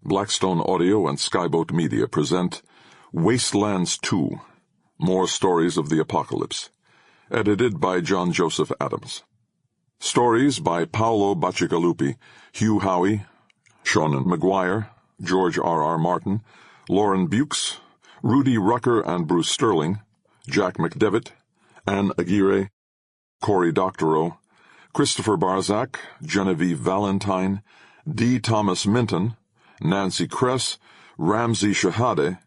Blackstone Audio and Skyboat Media present Wastelands 2, More Stories of the Apocalypse, edited by John Joseph Adams. Stories by Paolo Bacigalupi, Hugh Howey, Seanan McGuire, George R.R. Martin, Lauren Bukes, Rudy Rucker and Bruce Sterling, Jack McDevitt, Anne Aguirre, Cory Doctorow, Christopher Barzak, Genevieve Valentine, D. Thomas Minton, Nancy Kress, Ramsey Shahade,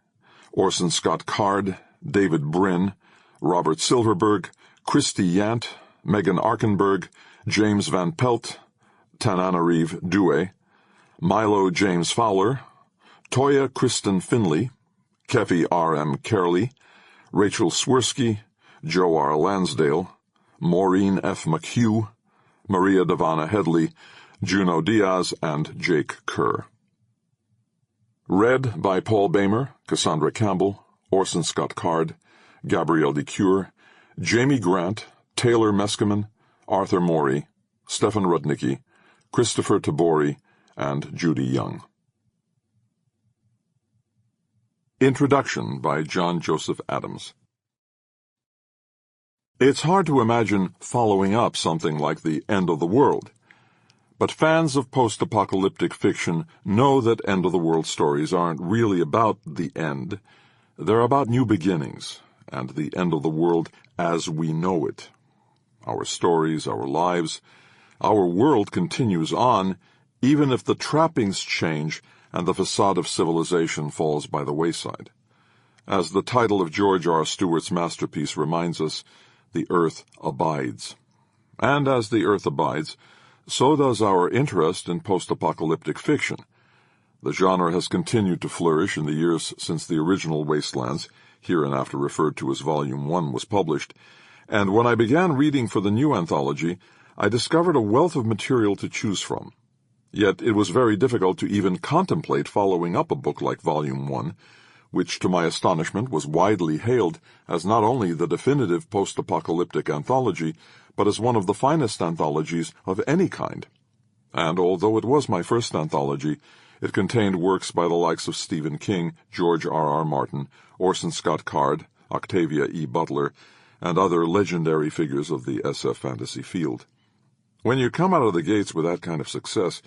Orson Scott Card, David Brin, Robert Silverberg, Christy Yant, Megan Arkenberg, James Van Pelt, Tananarive Due, Milo James Fowler, Toya Kristen Finley, Kefi R.M. Kerley, Rachel Swirsky, Joe R. Lansdale, Maureen F. McHugh, Maria Devana Headley, Juno Diaz, and Jake Kerr. Read by Paul Bamer, Cassandra Campbell, Orson Scott Card, Gabrielle DeCure, Jamie Grant, Taylor Meskimen, Arthur Morey, Stefan Rudnicki, Christopher Tabori, and Judy Young. Introduction by John Joseph Adams. It's hard to imagine following up something like the end of the world. But fans of post-apocalyptic fiction know that end-of-the-world stories aren't really about the end. They're about new beginnings, and the end of the world as we know it. Our stories, our lives, our world continues on, even if the trappings change and the facade of civilization falls by the wayside. As the title of George R. Stewart's masterpiece reminds us, the earth abides. And as the earth abides, so does our interest in post-apocalyptic fiction. The genre has continued to flourish in the years since the original Wastelands, hereinafter referred to as Volume 1, was published, and when I began reading for the new anthology, I discovered a wealth of material to choose from. Yet it was very difficult to even contemplate following up a book like Volume 1, which, to my astonishment, was widely hailed as not only the definitive post-apocalyptic anthology, but as one of the finest anthologies of any kind. And although it was my first anthology, it contained works by the likes of Stephen King, George R.R. Martin, Orson Scott Card, Octavia E. Butler, and other legendary figures of the SF fantasy field. When you come out of the gates with that kind of success,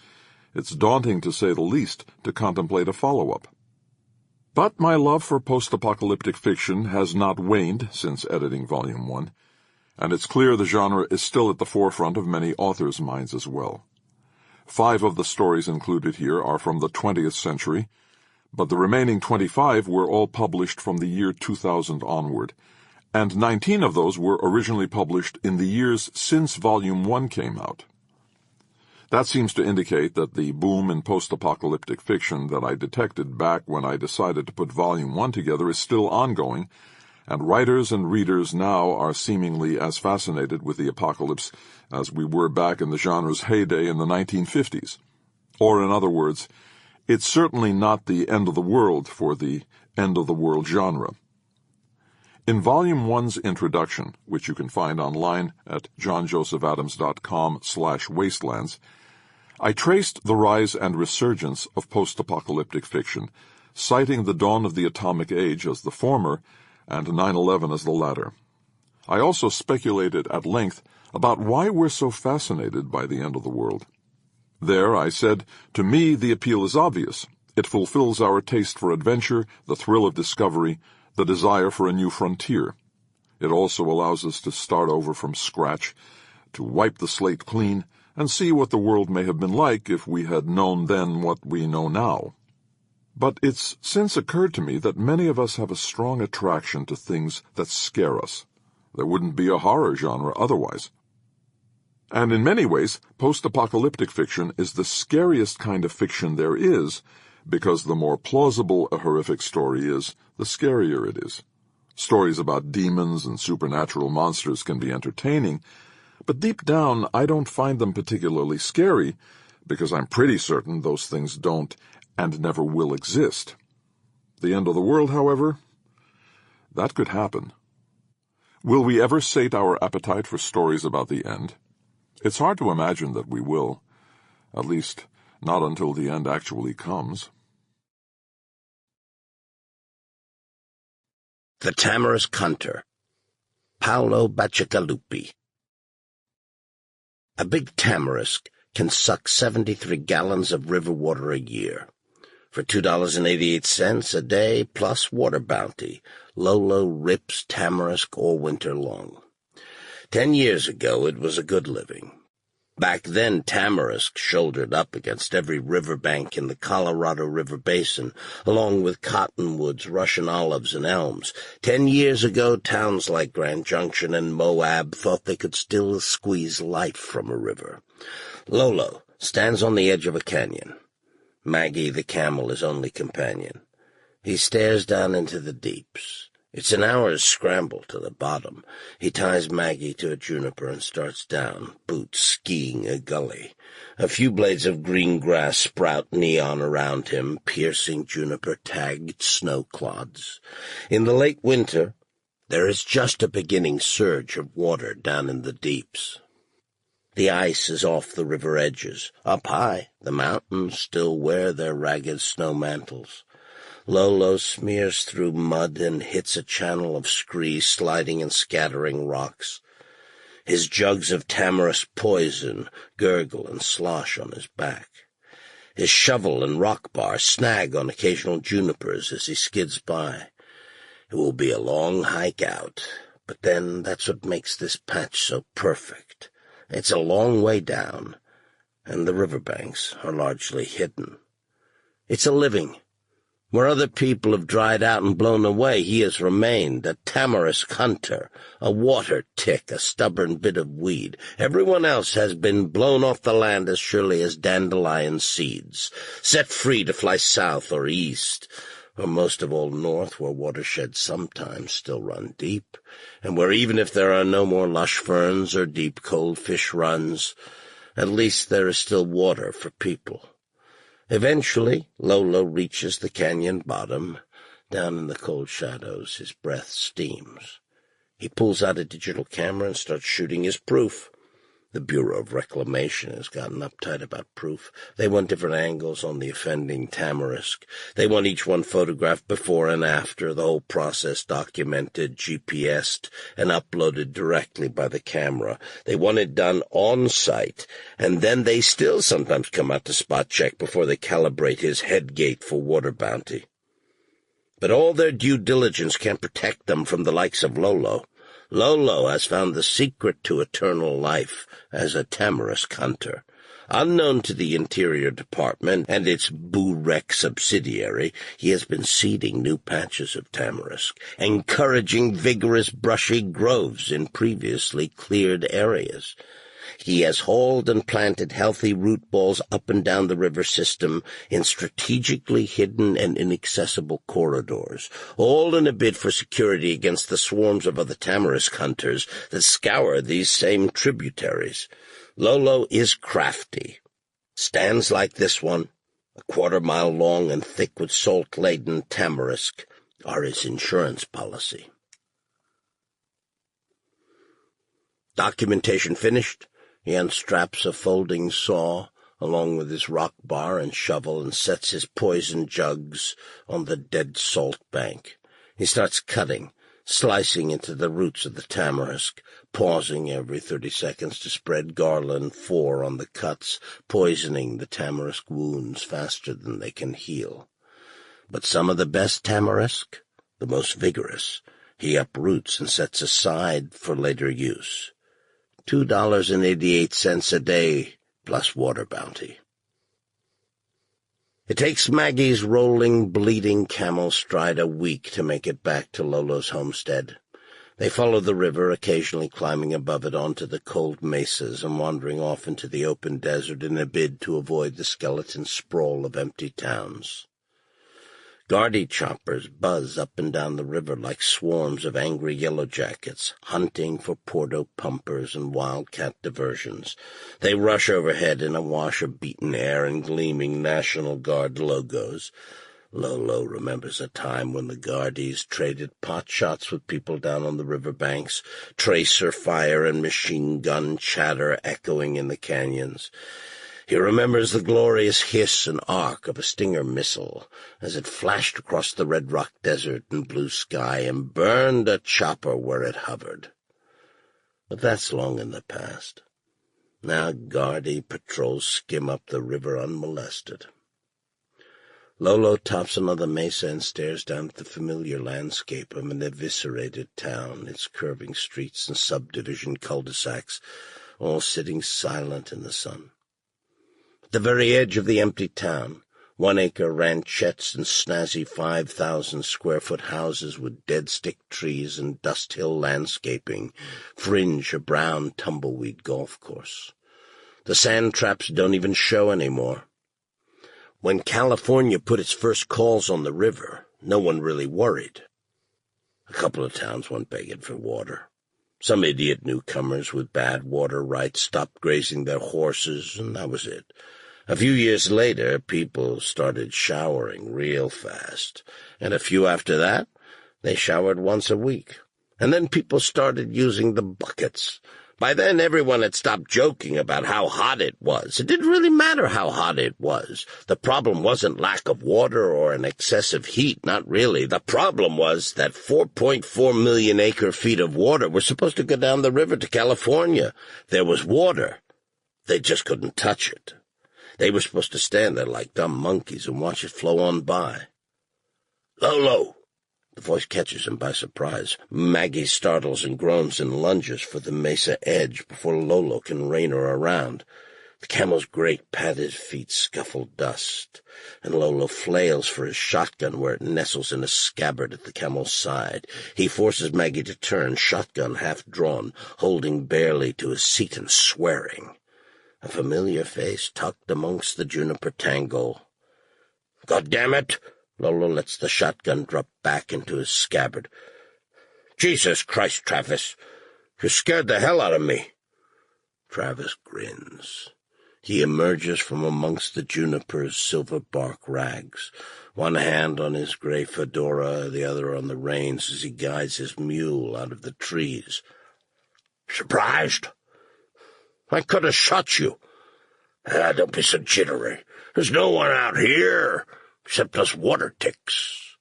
it's daunting, to say the least, to contemplate a follow-up. But my love for post-apocalyptic fiction has not waned since editing Volume 1, and it's clear the genre is still at the forefront of many authors' minds as well. 5 of the stories included here are from the 20th century, but the remaining 25 were all published from the year 2000 onward, and 19 of those were originally published in the years since Volume 1 came out. That seems to indicate that the boom in post-apocalyptic fiction that I detected back when I decided to put Volume 1 together is still ongoing, and writers and readers now are seemingly as fascinated with the apocalypse as we were back in the genre's heyday in the 1950s. Or, in other words, it's certainly not the end of the world for the end-of-the-world genre. In Volume 1's introduction, which you can find online at johnjosephadams.com/wastelands, I traced the rise and resurgence of post-apocalyptic fiction, citing the dawn of the atomic age as the former and 9/11 as the latter. I also speculated at length about why we're so fascinated by the end of the world. There, I said, to me the appeal is obvious. It fulfills our taste for adventure, the thrill of discovery, the desire for a new frontier. It also allows us to start over from scratch, to wipe the slate clean, and see what the world may have been like if we had known then what we know now. But it's since occurred to me that many of us have a strong attraction to things that scare us. There wouldn't be a horror genre otherwise. And in many ways, post-apocalyptic fiction is the scariest kind of fiction there is, because the more plausible a horrific story is, the scarier it is. Stories about demons and supernatural monsters can be entertaining, but deep down I don't find them particularly scary, because I'm pretty certain those things don't and never will exist. The end of the world, however, that could happen. Will we ever sate our appetite for stories about the end? It's hard to imagine that we will, at least not until the end actually comes. The Tamarisk Hunter, Paolo Bacigalupi. A big tamarisk can suck 73 gallons of river water a year. For $2.88 a day plus water bounty, Lolo rips tamarisk all winter long. 10 years ago, it was a good living. Back then, tamarisk shouldered up against every riverbank in the Colorado River Basin, along with cottonwoods, Russian olives, and elms. 10 years ago, towns like Grand Junction and Moab thought they could still squeeze life from a river. Lolo stands on the edge of a canyon. Maggie, the camel, his only companion. He stares down into the deeps. It's an hour's scramble to the bottom. He ties Maggie to a juniper and starts down, boots skiing a gully. A few blades of green grass sprout neon around him, piercing juniper-tagged snow clods. In the late winter, there is just a beginning surge of water down in the deeps. The ice is off the river edges. Up high, the mountains still wear their ragged snow mantles. Lolo smears through mud and hits a channel of scree sliding and scattering rocks. His jugs of tamarisk poison gurgle and slosh on his back. His shovel and rock bar snag on occasional junipers as he skids by. It will be a long hike out, but then that's what makes this patch so perfect. It's a long way down, and the riverbanks are largely hidden. It's a living. Where other people have dried out and blown away, he has remained, a tamarisk hunter, a water tick, a stubborn bit of weed. Everyone else has been blown off the land as surely as dandelion seeds, set free to fly south or east, or most of all north, where watersheds sometimes still run deep, and where even if there are no more lush ferns or deep cold fish runs, at least there is still water for people. Eventually, Lolo reaches the canyon bottom. Down in the cold shadows, his breath steams. He pulls out a digital camera and starts shooting his proof. The Bureau of Reclamation has gotten uptight about proof. They want different angles on the offending tamarisk. They want each one photographed before and after, the whole process documented, GPSed, and uploaded directly by the camera. They want it done on-site, and then they still sometimes come out to spot check before they calibrate his head gate for water bounty. But all their due diligence can't protect them from the likes of Lolo. Lolo has found the secret to eternal life as a tamarisk hunter. Unknown to the Interior Department and its Boo-Rec subsidiary, he has been seeding new patches of tamarisk, encouraging vigorous brushy groves in previously cleared areas. He has hauled and planted healthy root balls up and down the river system in strategically hidden and inaccessible corridors, all in a bid for security against the swarms of other tamarisk hunters that scour these same tributaries. Lolo is crafty. Stands like this one, a quarter-mile long and thick with salt-laden tamarisk, are his insurance policy. Documentation finished. He unstraps a folding saw along with his rock bar and shovel and sets his poison jugs on the dead salt bank. He starts cutting, slicing into the roots of the tamarisk, pausing every 30 seconds to spread garland 4 on the cuts, poisoning the tamarisk wounds faster than they can heal. But some of the best tamarisk, the most vigorous, he uproots and sets aside for later use. $2.88 a day, plus water bounty. It takes Maggie's rolling, bleeding camel stride a week to make it back to Lolo's homestead. They follow the river, occasionally climbing above it onto the cold mesas and wandering off into the open desert in a bid to avoid the skeleton sprawl of empty towns. Guardy choppers buzz up and down the river like swarms of angry yellowjackets, hunting for Porto pumpers and wildcat diversions. They rush overhead in a wash of beaten air and gleaming National Guard logos. Lolo remembers a time when the Guardies traded pot shots with people down on the river banks, tracer fire and machine gun chatter echoing in the canyons. He remembers the glorious hiss and arc of a Stinger missile as it flashed across the Red Rock Desert and blue sky and burned a chopper where it hovered. But that's long in the past. Now Guardy patrols skim up the river unmolested. Lolo tops another mesa and stares down at the familiar landscape of an eviscerated town, its curving streets and subdivision cul-de-sacs, all sitting silent in the sun. At the very edge of the empty town, 1-acre ranchettes and snazzy 5,000-square-foot houses with dead-stick trees and dust-hill landscaping fringe a brown tumbleweed golf course. The sand traps don't even show anymore. When California put its first calls on the river, no one really worried. A couple of towns went begging for water. Some idiot newcomers with bad water rights stopped grazing their horses, and that was it. A few years later, people started showering real fast, and a few after that, they showered once a week. And then people started using the buckets. By then, everyone had stopped joking about how hot it was. It didn't really matter how hot it was. The problem wasn't lack of water or an excessive heat, not really. The problem was that 4.4 million acre-feet of water were supposed to go down the river to California. There was water. They just couldn't touch it. They were supposed to stand there like dumb monkeys and watch it flow on by. "Lolo!" The voice catches him by surprise. Maggie startles and groans and lunges for the mesa edge before Lolo can rein her around. The camel's great padded feet scuffle dust, and Lolo flails for his shotgun where it nestles in a scabbard at the camel's side. He forces Maggie to turn, shotgun half drawn, holding barely to his seat and swearing. A familiar face tucked amongst the juniper tangle. "God damn it!" Lolo lets the shotgun drop back into his scabbard. "Jesus Christ, Travis! You scared the hell out of me!" Travis grins. He emerges from amongst the juniper's silver bark rags, one hand on his gray fedora, the other on the reins as he guides his mule out of the trees. "Surprised? I could have shot you." Don't be so jittery. There's no one out here except us water ticks.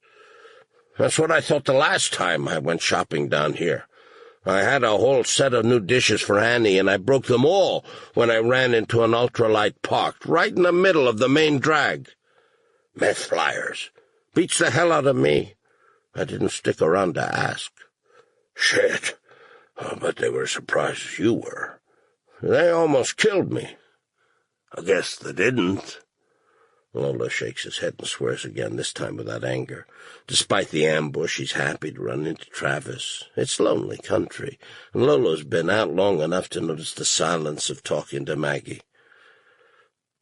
That's what I thought the last time I went shopping down here. I had a whole set of new dishes for Annie, and I broke them all when I ran into an ultralight parked right in the middle of the main drag. Meth flyers. Beats the hell out of me. I didn't stick around to ask. Shit. I bet they were as surprised as you were. They almost killed me. I guess they didn't. Lola shakes his head and swears again, this time without anger. Despite the ambush, he's happy to run into Travis. It's lonely country, and Lolo's been out long enough to notice the silence of talking to Maggie.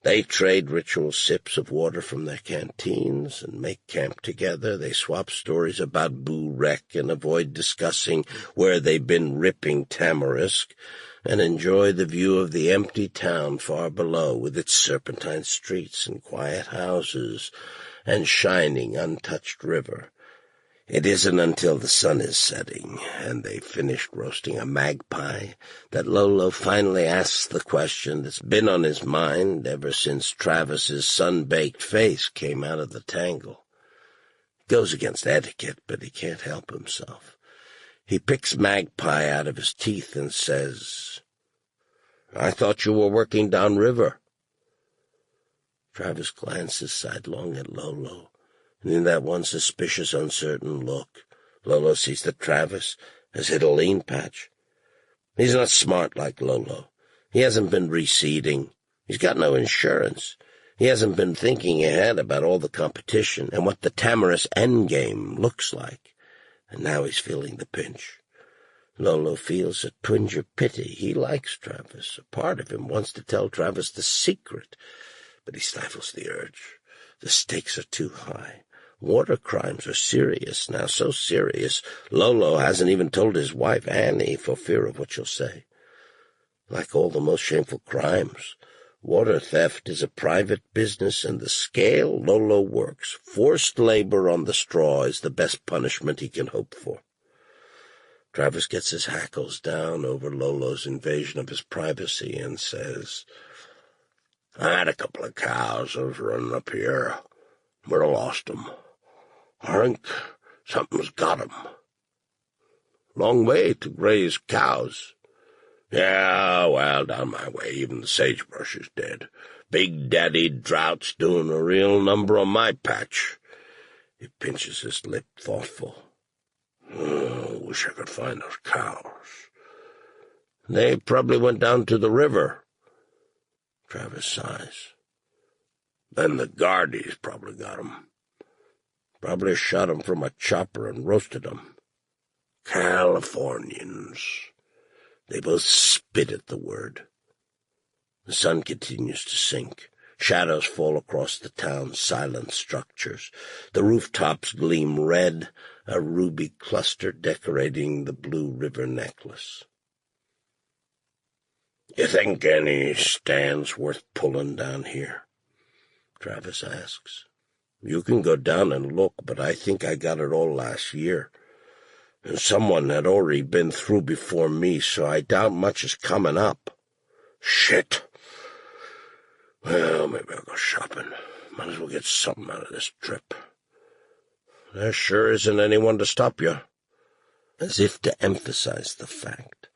They trade ritual sips of water from their canteens and make camp together. They swap stories about Boo Wreck and avoid discussing where they've been ripping tamarisk, and enjoy the view of the empty town far below with its serpentine streets and quiet houses and shining, untouched river. It isn't until the sun is setting and they've finished roasting a magpie that Lolo finally asks the question that's been on his mind ever since Travis's sun-baked face came out of the tangle. It goes against etiquette, but he can't help himself. He picks magpie out of his teeth and says, "I thought you were working downriver." Travis glances sidelong at Lolo, and in that one suspicious, uncertain look, Lolo sees that Travis has hit a lean patch. He's not smart like Lolo. He hasn't been reseeding. He's got no insurance. He hasn't been thinking ahead about all the competition and what the Tamarisk endgame looks like. And now he's feeling the pinch. Lolo feels a twinge of pity. He likes Travis. A part of him wants to tell Travis the secret, but he stifles the urge. The stakes are too high. Water crimes are serious now, so serious Lolo hasn't even told his wife, Annie, for fear of what she'll say. Like all the most shameful crimes, water theft is a private business, and the scale Lolo works, forced labor on the straw, is the best punishment he can hope for. Travis gets his hackles down over Lolo's invasion of his privacy and says, I had a couple of cows that was running up here, but I lost 'em. I think something's got 'em. Long way to graze cows. Yeah, well, down my way, even the sagebrush is dead. Big Daddy Drought's doing a real number on my patch. He pinches his lip, thoughtful. Oh, wish I could find those cows. They probably went down to the river. Travis sighs. Then the Guardies probably got 'em. Probably shot 'em from a chopper and roasted 'em. Californians. They both spit at the word. The sun continues to sink. Shadows fall across the town's silent structures. The rooftops gleam red, a ruby cluster decorating the blue river necklace. You think any stand's worth pulling down here? Travis asks. You can go down and look, but I think I got it all last year. And someone had already been through before me, so I doubt much is coming up. Shit. Well, maybe I'll go shopping. Might as well get something out of this trip. There sure isn't anyone to stop you. As if to emphasize the fact,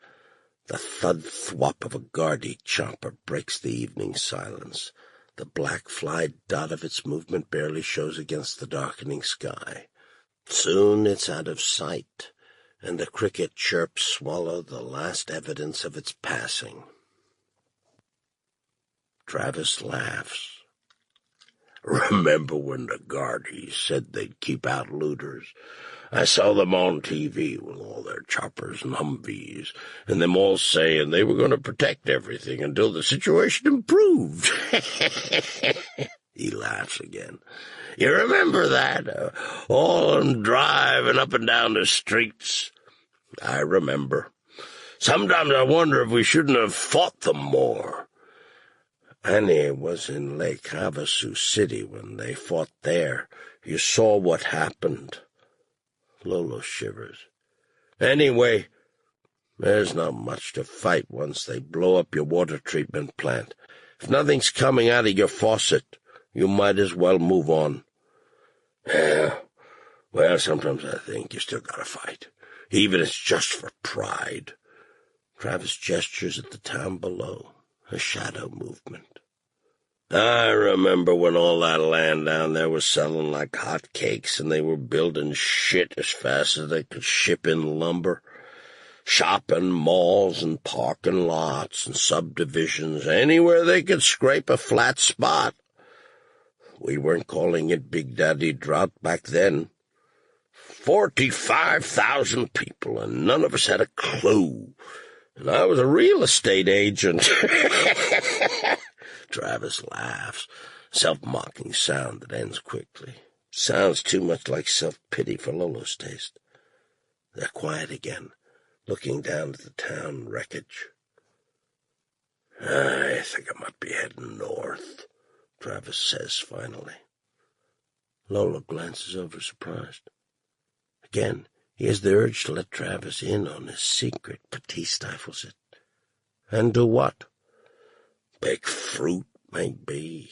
the thud-thwop of a Guardy chopper breaks the evening silence. The black fly dot of its movement barely shows against the darkening sky. Soon it's out of sight, and the cricket chirps swallow the last evidence of its passing. Travis laughs. Remember when the Guardies said they'd keep out looters? I saw them on TV with all their choppers and Humvees, and them all saying they were going to protect everything until the situation improved. He laughs again. You remember that? All them driving up and down the streets. I remember. Sometimes I wonder if we shouldn't have fought them more. Annie was in Lake Havasu City when they fought there. You saw what happened. Lolo shivers. Anyway, there's not much to fight once they blow up your water treatment plant. If nothing's coming out of your faucet, you might as well move on. Yeah, well, sometimes I think you still gotta fight, even if it's just for pride. Travis gestures at the town below, a shadow movement. I remember when all that land down there was selling like hotcakes, and they were building shit as fast as they could ship in lumber. Shopping malls and parking lots and subdivisions, anywhere they could scrape a flat spot. We weren't calling it Big Daddy Drought back then. 45,000 people, and none of us had a clue. And I was a real estate agent. Travis laughs, self-mocking sound that ends quickly. Sounds too much like self-pity for Lolo's taste. They're quiet again, looking down at the town wreckage. I think I might be heading north, Travis says finally. Lolo glances over surprised. Again, he has the urge to let Travis in on his secret, but he stifles it. And do what? Pick fruit, maybe.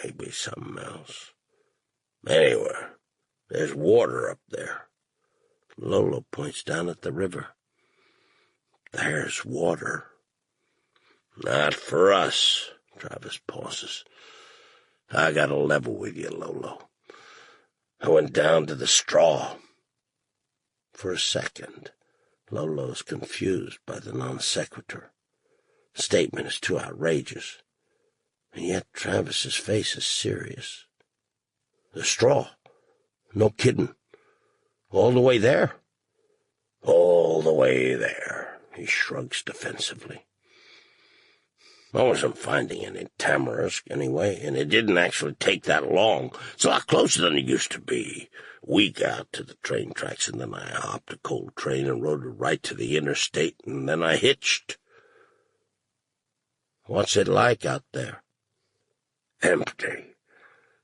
Maybe something else. Anyway, there's water up there. Lolo points down at the river. There's water. Not for us. Travis pauses. I gotta level with you, Lolo. I went down to the straw. For a second, Lolo's confused by the non sequitur. The statement is too outrageous, and yet Travis's face is serious. The straw? No kidding. All the way there? All the way there, he shrugs defensively. I wasn't finding any tamarisk anyway, and it didn't actually take that long. It's a lot closer than it used to be. A week out to the train tracks, and then I hopped a cold train and rode it right to the interstate, and then I hitched. What's it like out there? Empty.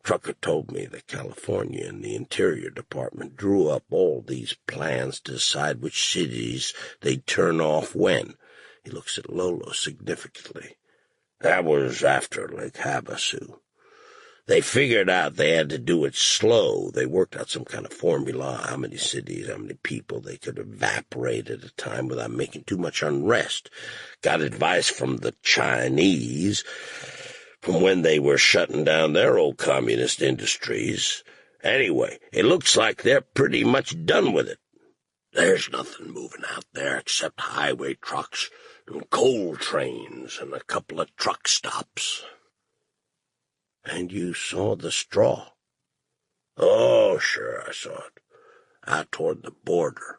Trucker told me that California and the Interior Department drew up all these plans to decide which cities they'd turn off when. He looks at Lolo significantly. That was after Lake Havasu. They figured out they had to do it slow. They worked out some kind of formula, how many cities, how many people they could evaporate at a time without making too much unrest. Got advice from the Chinese from when they were shutting down their old communist industries. Anyway, it looks like they're pretty much done with it. There's nothing moving out there except highway trucks and coal trains and a couple of truck stops. And you saw the straw? Oh, sure, I saw it. Out toward the border.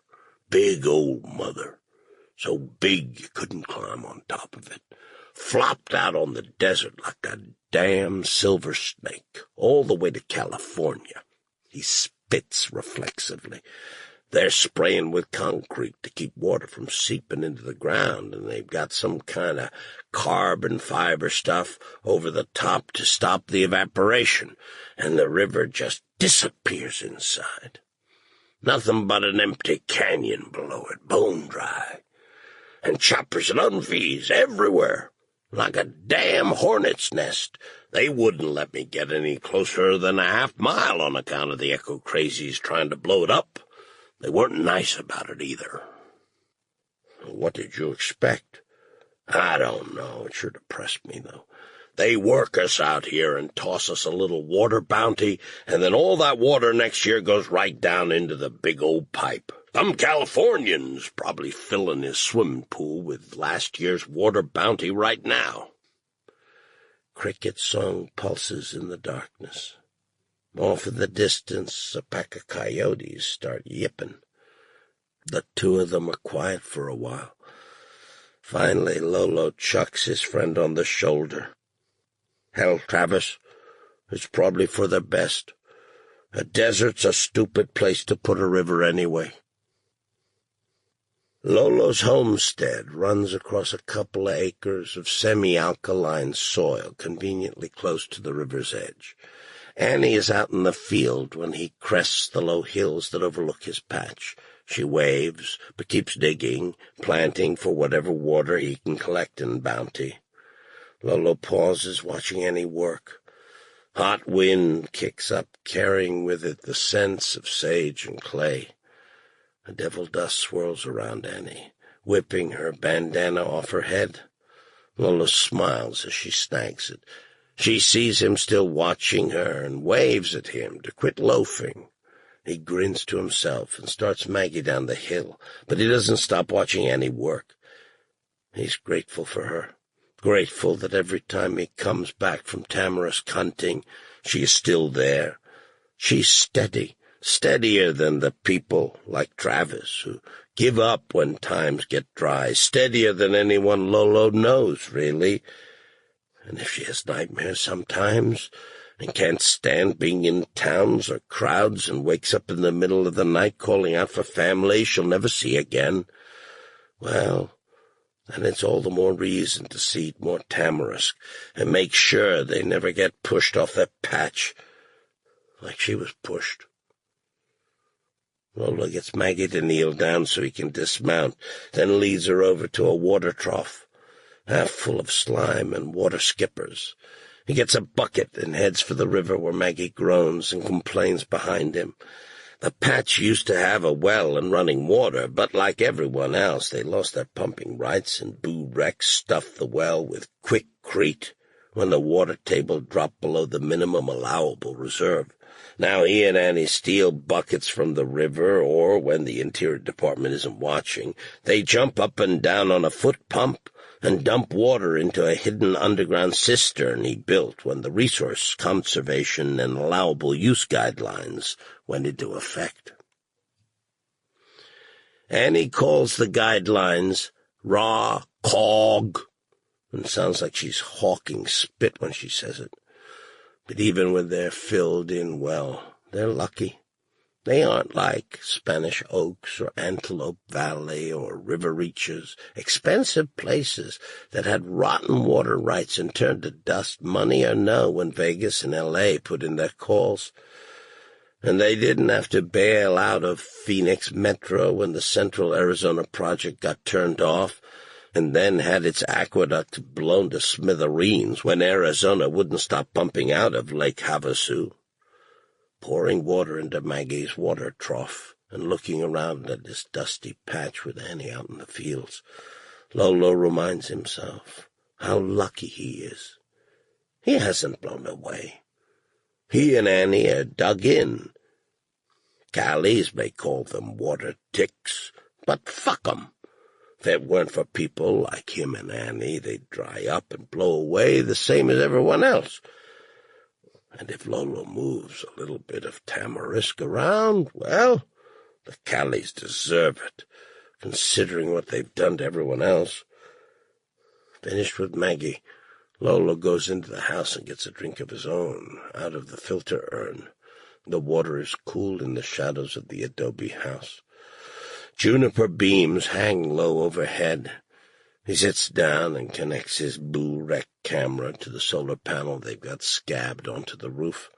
Big old mother. So big you couldn't climb on top of it. Flopped out on the desert like a damn silver snake, all the way to California. He spits reflexively. They're spraying with concrete to keep water from seeping into the ground, and they've got some kind of carbon fiber stuff over the top to stop the evaporation, and the river just disappears inside. Nothing but an empty canyon below it, bone dry. And choppers and Humvees everywhere, like a damn hornet's nest. They wouldn't let me get any closer than a half-mile on account of the eco-crazies trying to blow it up. They weren't nice about it either. What did you expect? I don't know. It sure depressed me, though. They work us out here and toss us a little water bounty, and then all that water next year goes right down into the big old pipe. Some Californian's probably filling his swimming pool with last year's water bounty right now. Cricket song pulses in the darkness. Off in the distance, a pack of coyotes start yipping. The two of them are quiet for a while. Finally, Lolo chucks his friend on the shoulder. Hell, Travis, it's probably for the best. A desert's a stupid place to put a river anyway. Lolo's homestead runs across a couple of acres of semi-alkaline soil conveniently close to the river's edge. Annie is out in the field when he crests the low hills that overlook his patch. She waves, but keeps digging, planting for whatever water he can collect in bounty. Lolo pauses, watching Annie work. Hot wind kicks up, carrying with it the scents of sage and clay. A devil dust swirls around Annie, whipping her bandana off her head. Lolo smiles as she snags it. She sees him still watching her and waves at him to quit loafing. He grins to himself and starts Maggie down the hill, but he doesn't stop watching Annie work. He's grateful for her, grateful that every time he comes back from tamarisk hunting, she is still there. She's steady, steadier than the people like Travis who give up when times get dry, steadier than anyone Lolo knows, really. And if she has nightmares sometimes and can't stand being in towns or crowds and wakes up in the middle of the night calling out for family she'll never see again, well, then it's all the more reason to seed more tamarisk and make sure they never get pushed off their patch like she was pushed. Lola gets Maggie to kneel down so he can dismount, then leads her over to a water trough, half full of slime and water skippers. He gets a bucket and heads for the river where Maggie groans and complains behind him. The patch used to have a well and running water, but like everyone else, they lost their pumping rights, and Boo Rex stuffed the well with quickcrete when the water table dropped below the minimum allowable reserve. Now he and Annie steal buckets from the river, or when the Interior Department isn't watching, they jump up and down on a foot pump and dump water into a hidden underground cistern he built when the Resource Conservation and Allowable Use Guidelines went into effect. Annie calls the guidelines raw cog, and sounds like she's hawking spit when she says it. But even when they're filled in well, they're lucky. They aren't like Spanish Oaks or Antelope Valley or River Reaches, expensive places that had rotten water rights and turned to dust, money or no, when Vegas and L.A. put in their calls. And they didn't have to bail out of Phoenix Metro when the Central Arizona project got turned off, and then had its aqueduct blown to smithereens when Arizona wouldn't stop pumping out of Lake Havasu. Pouring water into Maggie's water trough and looking around at this dusty patch with Annie out in the fields, Lolo reminds himself how lucky he is. He hasn't blown away. He and Annie are dug in. Callies may call them water ticks, but fuck 'em. If it weren't for people like him and Annie, they'd dry up and blow away the same as everyone else. And if Lolo moves a little bit of tamarisk around, well, the Callies deserve it, considering what they've done to everyone else. Finished with Maggie, Lolo goes into the house and gets a drink of his own out of the filter urn. The water is cool in the shadows of the adobe house. Juniper beams hang low overhead. He sits down and connects his Blu-ray camera to the solar panel they've got scabbed onto the roof.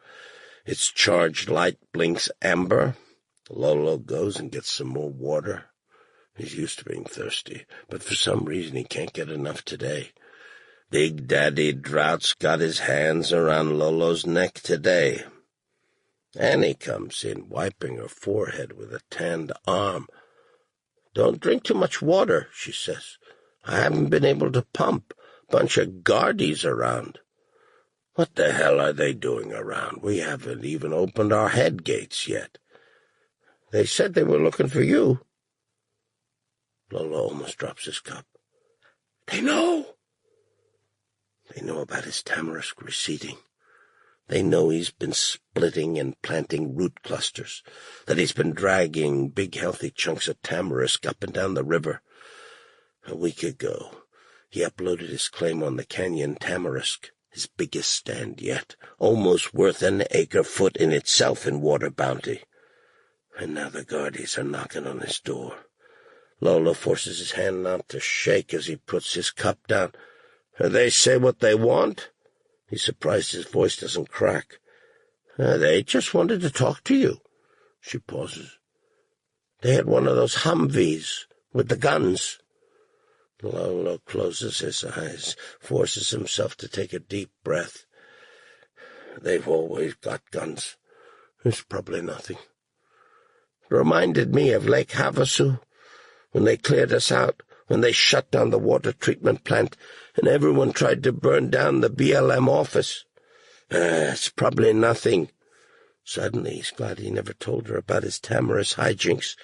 Its charged light blinks amber. Lolo goes and gets some more water. He's used to being thirsty, but for some reason he can't get enough today. Big Daddy Drought's got his hands around Lolo's neck today. Annie comes in, wiping her forehead with a tanned arm. "Don't drink too much water," she says. "I haven't been able to pump. Bunch of guardies around." "What the hell are they doing around? We haven't even opened our head gates yet." "They said they were looking for you." Lolo almost drops his cup. "They know. They know about his tamarisk receding. They know he's been splitting and planting root clusters, that he's been dragging big healthy chunks of tamarisk up and down the river. A week ago, he uploaded his claim on the canyon tamarisk, his biggest stand yet, almost worth an acre-foot in itself in water bounty. And now the guardies are knocking on his door. Lolo forces his hand not to shake as he puts his cup down. "They say what they want?" He's surprised his voice doesn't crack. "They just wanted to talk to you." She pauses. "They had one of those Humvees with the guns." Lolo closes his eyes, forces himself to take a deep breath. "They've always got guns. It's probably nothing. It reminded me of Lake Havasu, when they cleared us out, when they shut down the water treatment plant, and everyone tried to burn down the BLM office. It's probably nothing." Suddenly he's glad he never told her about his tamarisk hijinks.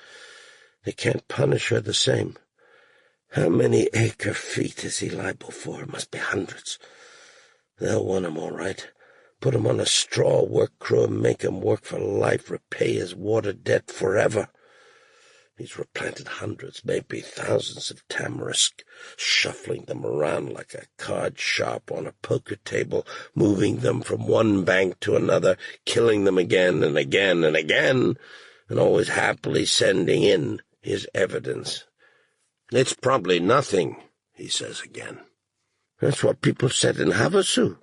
They can't punish her the same. How many acre-feet is he liable for? It must be hundreds. They'll want him all right. Put him on a straw work crew and make him work for life, repay his water debt forever. He's replanted hundreds, maybe thousands of tamarisk, shuffling them around like a card sharp on a poker table, moving them from one bank to another, killing them again and again and again, and always happily sending in his evidence. "It's probably nothing," he says again. "That's what people said in Havasu."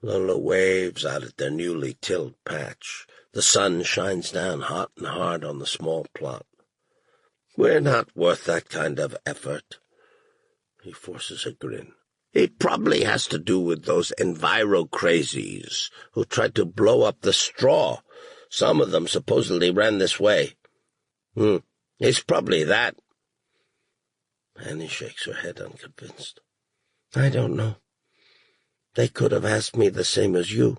Lolo waves out at their newly tilled patch. The sun shines down hot and hard on the small plot. "We're not worth that kind of effort." He forces a grin. "It probably has to do with those enviro-crazies who tried to blow up the straw. Some of them supposedly ran this way. It's probably that." Annie shakes her head unconvinced. "I don't know. They could have asked me the same as you."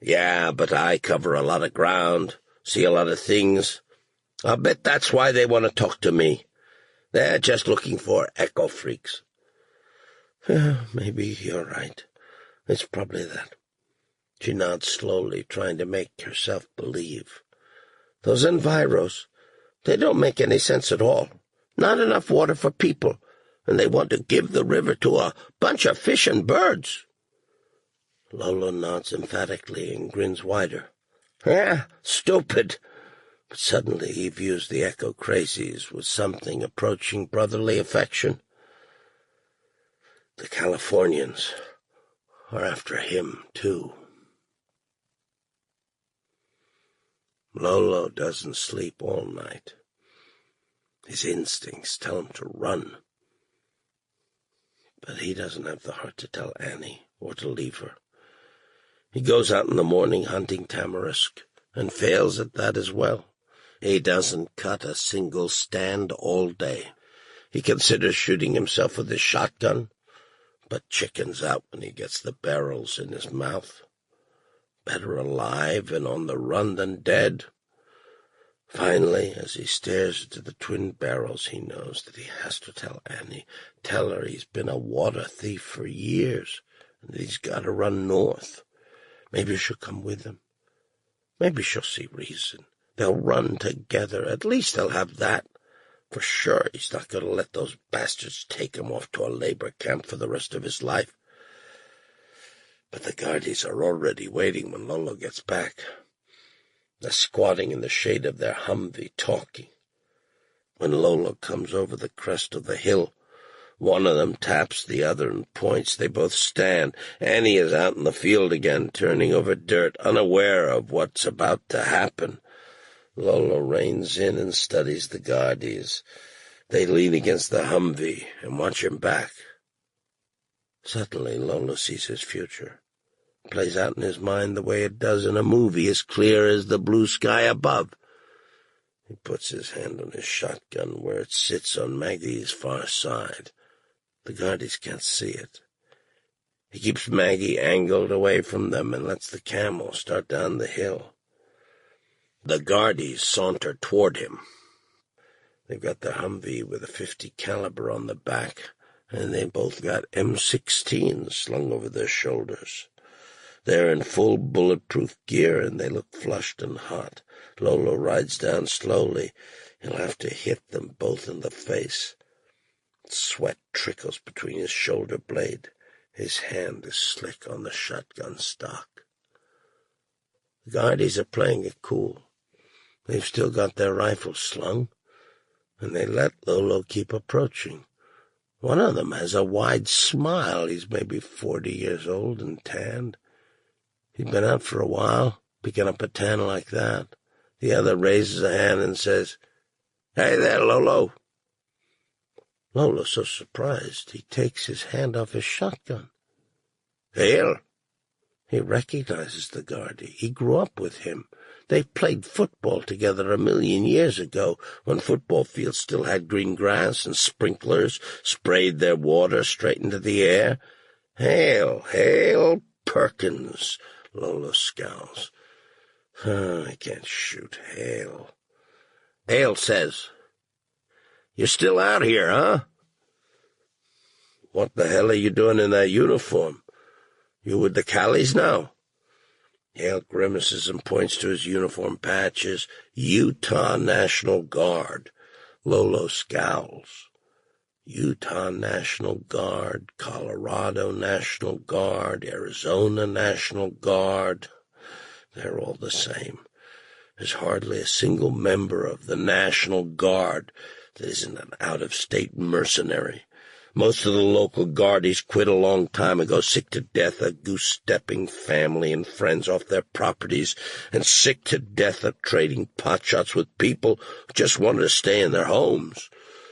"Yeah, but I cover a lot of ground, see a lot of things. I'll bet that's why they want to talk to me. They're just looking for echo freaks." "Maybe you're right. It's probably that." She nods slowly, trying to make herself believe. "Those enviros, they don't make any sense at all. Not enough water for people, and they want to give the river to a bunch of fish and birds." Lolo nods emphatically and grins wider. "Yeah, stupid." But suddenly he views the echo-crazies with something approaching brotherly affection. The Californians are after him, too. Lolo doesn't sleep all night. His instincts tell him to run. But he doesn't have the heart to tell Annie or to leave her. He goes out in the morning hunting tamarisk, and fails at that as well. He doesn't cut a single stand all day. He considers shooting himself with his shotgun, but chickens out when he gets the barrels in his mouth. Better alive and on the run than dead. Finally, as he stares into the twin barrels, he knows that he has to tell Annie, tell her he's been a water thief for years, and that he's got to run north. Maybe she'll come with him. Maybe she'll see reason. They'll run together. At least they'll have that. For sure, he's not going to let those bastards take him off to a labor camp for the rest of his life. But the guardies are already waiting when Lolo gets back. They're squatting in the shade of their Humvee, talking. When Lolo comes over the crest of the hill, one of them taps the other and points. They both stand. Annie is out in the field again, turning over dirt, unaware of what's about to happen. Lolo reins in and studies the guardies. They lean against the Humvee and watch him back. Suddenly, Lolo sees his future. It plays out in his mind the way it does in a movie, as clear as the blue sky above. He puts his hand on his shotgun where it sits on Maggie's far side. The guardies can't see it. He keeps Maggie angled away from them and lets the camel start down the hill. The guardies saunter toward him. They've got the Humvee with a .50 caliber on the back, and they both got M16s slung over their shoulders. They're in full bulletproof gear, and they look flushed and hot. Lolo rides down slowly. He'll have to hit them both in the face. Sweat trickles between his shoulder blade. His hand is slick on the shotgun stock. The guardies are playing it cool. They've still got their rifles slung, and they let Lolo keep approaching. One of them has a wide smile. He's maybe 40 years old and tanned. He'd been out for a while, picking up a tan like that. The other raises a hand and says, "Hey there, Lolo." Lolo's so surprised, he takes his hand off his shotgun. "Hale?" He recognizes the guardie. He grew up with him. They played football together 1,000,000 years ago, when football fields still had green grass and sprinklers sprayed their water straight into the air. Hale Perkins." Lolo scowls. I can't shoot Hale. Hale says, "You're still out here, huh?" "What the hell are you doing in that uniform? You with the Callies now?" Hale grimaces and points to his uniform patches. "Utah National Guard." Lolo scowls. Utah National Guard, Colorado National Guard, Arizona National Guard. They're all the same. There's hardly a single member of the National Guard that isn't an out-of-state mercenary. Most of the local guardies quit a long time ago, sick to death of goose-stepping family and friends off their properties, and sick to death of trading potshots with people who just wanted to stay in their homes.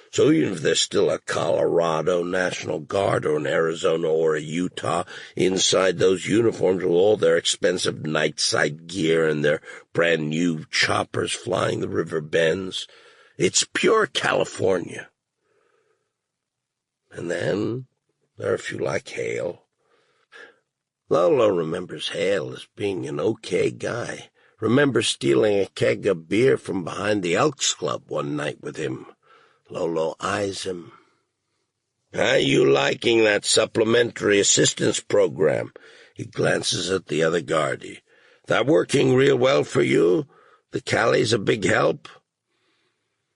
So even if there's still a Colorado National Guard or an Arizona or a Utah inside those uniforms with all their expensive night-sight gear and their brand-new choppers flying the river bends, it's pure California. And then there are a few like Hale. Lolo remembers Hale as being an okay guy. Remembers stealing a keg of beer from behind the Elks Club one night with him. Lolo eyes him. "Are you liking that supplementary assistance program?" He glances at the other guardie. "That working real well for you? The Callie's a big help?"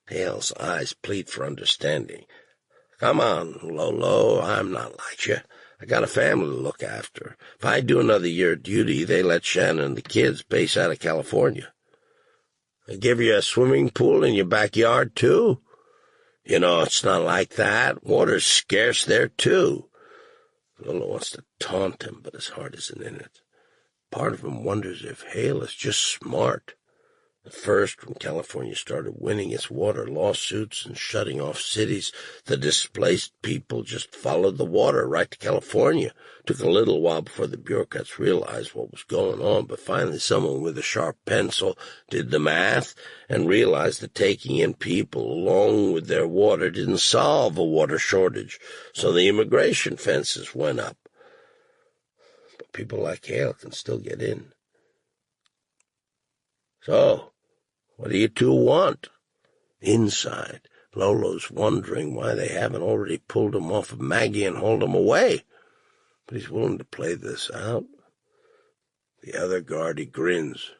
Hale's eyes plead for understanding. "Come on, Lolo, I'm not like you. I got a family to look after. If I do another year of duty, they let Shannon and the kids base out of California. I give you a swimming pool in your backyard, too? You know, it's not like that. Water's scarce there, too." Lolo wants to taunt him, but his heart isn't in it. Part of him wonders if Hale is just smart. At first, when California started winning its water lawsuits and shutting off cities, the displaced people just followed the water right to California. It took a little while before the bureaucrats realized what was going on, but finally someone with a sharp pencil did the math and realized that taking in people along with their water didn't solve a water shortage, so the immigration fences went up. But people like Hale can still get in. So, what do you two want? Inside, Lolo's wondering why they haven't already pulled him off of Maggie and hauled him away. But he's willing to play this out. The other guard, he grins.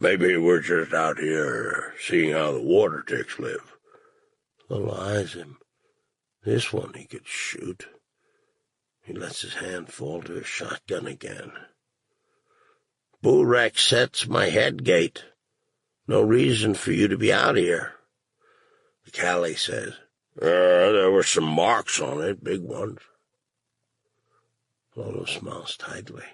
Maybe we're just out here seeing how the water ticks live. Lolo eyes him. This one he could shoot. He lets his hand fall to his shotgun again. Burek sets my head gate. No reason for you to be out here. Callie says, there were some marks on it, big ones. Lolo smiles tightly.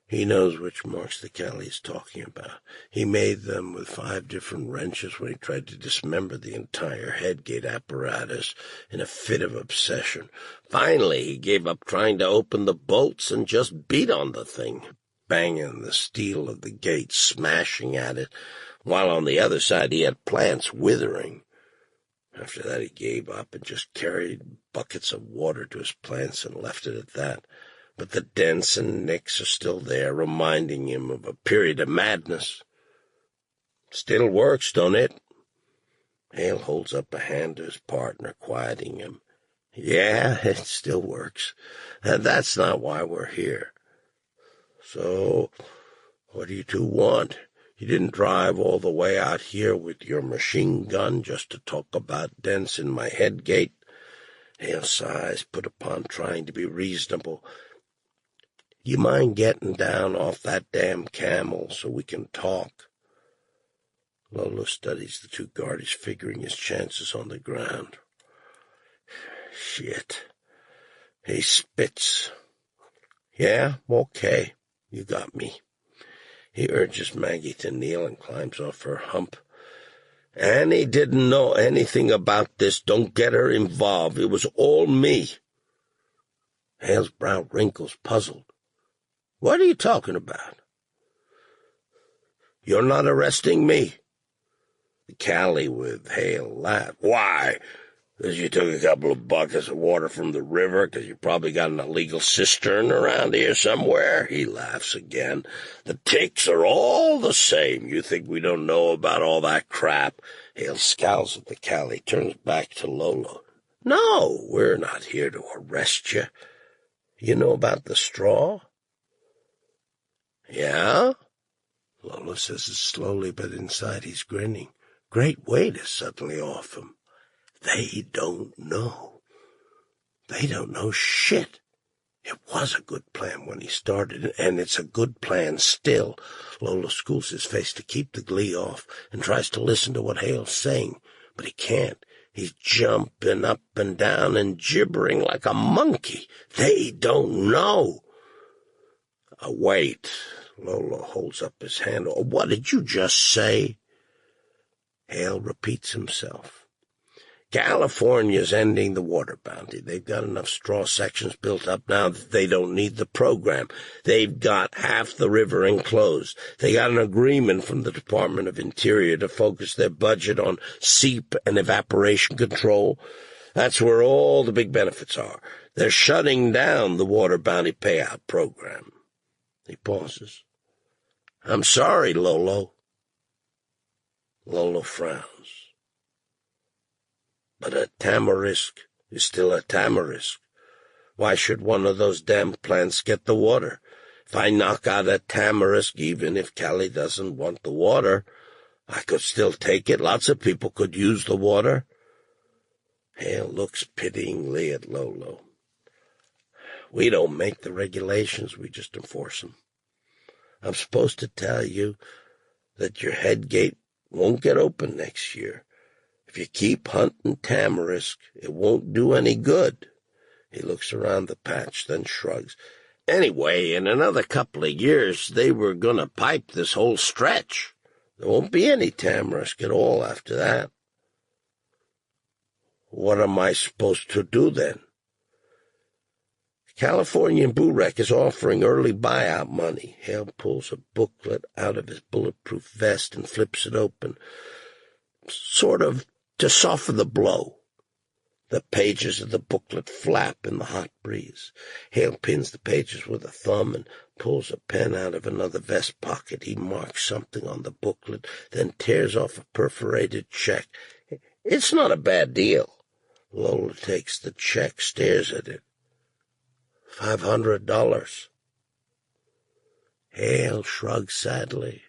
He knows which marks the Callie is talking about. He made them with 5 different wrenches when he tried to dismember the entire headgate apparatus in a fit of obsession. Finally, he gave up trying to open the bolts and just beat on the thing, banging the steel of the gate, smashing at it, while on the other side he had plants withering. After that he gave up and just carried buckets of water to his plants and left it at that. But the dents and nicks are still there, reminding him of a period of madness. Still works, don't it? Hale holds up a hand to his partner, quieting him. Yeah, it still works. And that's not why we're here. So, what do you two want? You didn't drive all the way out here with your machine gun just to talk about dents in my head gate? Hale's sighs put upon trying to be reasonable. You mind getting down off that damn camel so we can talk? Lolo studies the two guardies, figuring his chances on the ground. Shit. He spits. Yeah, okay. You got me. He urges Maggie to kneel and climbs off her hump. Annie didn't know anything about this. Don't get her involved. It was all me. Hale's brow wrinkles, puzzled. What are you talking about? You're not arresting me? Callie with Hale laughed. Why? Because you took a couple of buckets of water from the river, because you probably got an illegal cistern around here somewhere? He laughs again. The ticks are all the same. You think we don't know about all that crap? Hale scowls at the Callie, turns back to Lolo. No, we're not here to arrest you. You know about the straw? Yeah? Lolo says it slowly, but inside he's grinning. Great weight is suddenly off him. They don't know. They don't know shit. It was a good plan when he started, and it's a good plan still. Lolo schools his face to keep the glee off and tries to listen to what Hale's saying, but he can't. He's jumping up and down and gibbering like a monkey. They don't know. Wait. Lolo holds up his hand. Oh, what did you just say? Hale repeats himself. California's ending the water bounty. They've got enough straw sections built up now that they don't need the program. They've got half the river enclosed. They got an agreement from the Department of Interior to focus their budget on seep and evaporation control. That's where all the big benefits are. They're shutting down the water bounty payout program. He pauses. I'm sorry, Lolo. Lolo frowns. But a tamarisk is still a tamarisk. Why should one of those damn plants get the water? If I knock out a tamarisk, even if Callie doesn't want the water, I could still take it. Lots of people could use the water. Hale looks pityingly at Lolo. We don't make the regulations, we just enforce them. I'm supposed to tell you that your head gate won't get open next year. If you keep hunting tamarisk, it won't do any good. He looks around the patch, then shrugs. Anyway, in another couple of years, they were going to pipe this whole stretch. There won't be any tamarisk at all after that. What am I supposed to do then? Californian Burek is offering early buyout money. Hale pulls a booklet out of his bulletproof vest and flips it open, sort of to soften the blow. The pages of the booklet flap in the hot breeze. Hale pins the pages with a thumb and pulls a pen out of another vest pocket. He marks something on the booklet, then tears off a perforated check. It's not a bad deal. Lola takes the check, stares at it. $500. Hale shrugs sadly.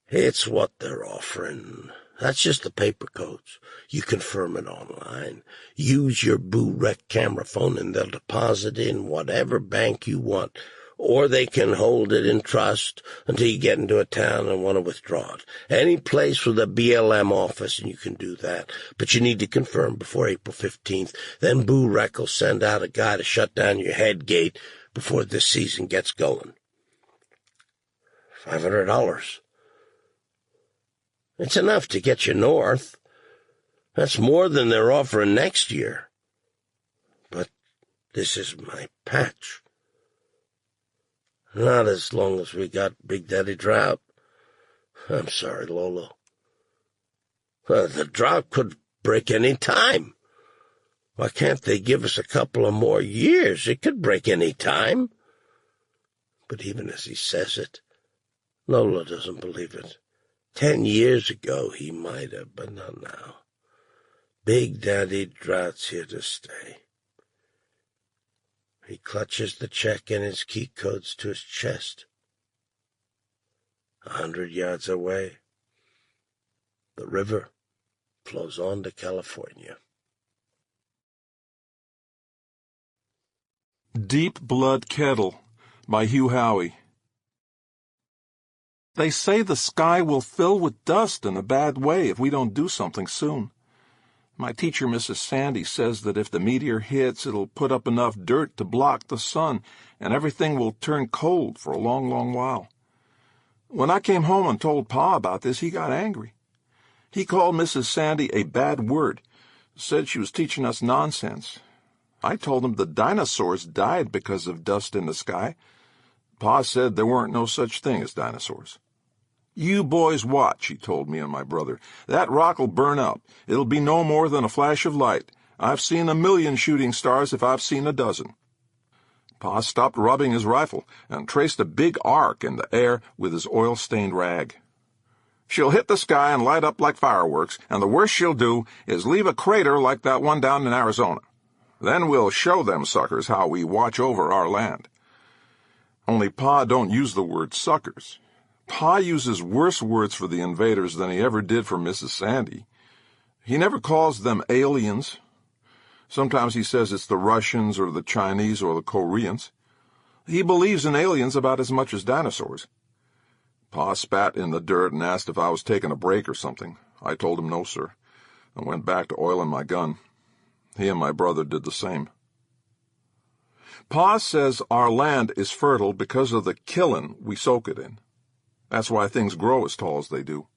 It's what they're offering. That's just the paper codes. You confirm it online. Use your Burek camera phone and they'll deposit it in whatever bank you want. Or they can hold it in trust until you get into a town and want to withdraw it. Any place with a BLM office, and you can do that. But you need to confirm before April 15th. Then Burek will send out a guy to shut down your head gate before this season gets going. $500. It's enough to get you north. That's more than they're offering next year. But this is my patch. Not as long as we got Big Daddy Drought. I'm sorry, Lola. The drought could break any time. Why can't they give us a couple of more years? It could break any time. But even as he says it, Lola doesn't believe it. 10 years ago he might have, but not now. Big Daddy Drought's here to stay. He clutches the check and his key codes to his chest. 100 yards away, the river flows on to California. Deep Blood Kettle by Hugh Howey. They say the sky will fill with dust in a bad way if we don't do something soon. My teacher, Mrs. Sandy, says that if the meteor hits, it'll put up enough dirt to block the sun, and everything will turn cold for a long, long while. When I came home and told Pa about this, he got angry. He called Mrs. Sandy a bad word, said she was teaching us nonsense. I told him the dinosaurs died because of dust in the sky. Pa said there weren't no such thing as dinosaurs. You boys watch, he told me and my brother. That rock'll burn up. It'll be no more than a flash of light. I've seen 1,000,000 shooting stars if I've seen 12. Pa stopped rubbing his rifle and traced a big arc in the air with his oil-stained rag. She'll hit the sky and light up like fireworks, and the worst she'll do is leave a crater like that one down in Arizona. Then we'll show them suckers how we watch over our land. Only Pa don't use the word suckers. Pa uses worse words for the invaders than he ever did for Mrs. Sandy. He never calls them aliens. Sometimes he says it's the Russians or the Chinese or the Koreans. He believes in aliens about as much as dinosaurs. Pa spat in the dirt and asked if I was taking a break or something. I told him no, sir, and went back to oiling my gun. He and my brother did the same. Pa says our land is fertile because of the killin' we soak it in. That's why things grow as tall as they do.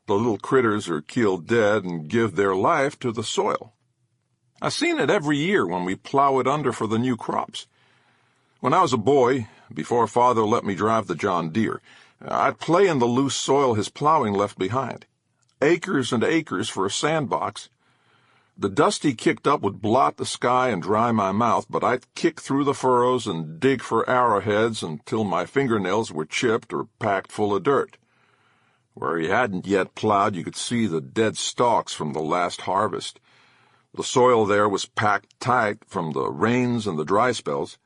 The little critters are killed dead and give their life to the soil. I've seen it every year when we plow it under for the new crops. When I was a boy, before Father let me drive the John Deere, I'd play in the loose soil his plowing left behind. Acres and acres for a sandbox. The dust he kicked up would blot the sky and dry my mouth, but I'd kick through the furrows and dig for arrowheads until my fingernails were chipped or packed full of dirt. Where he hadn't yet plowed, you could see the dead stalks from the last harvest. The soil there was packed tight from the rains and the dry spells.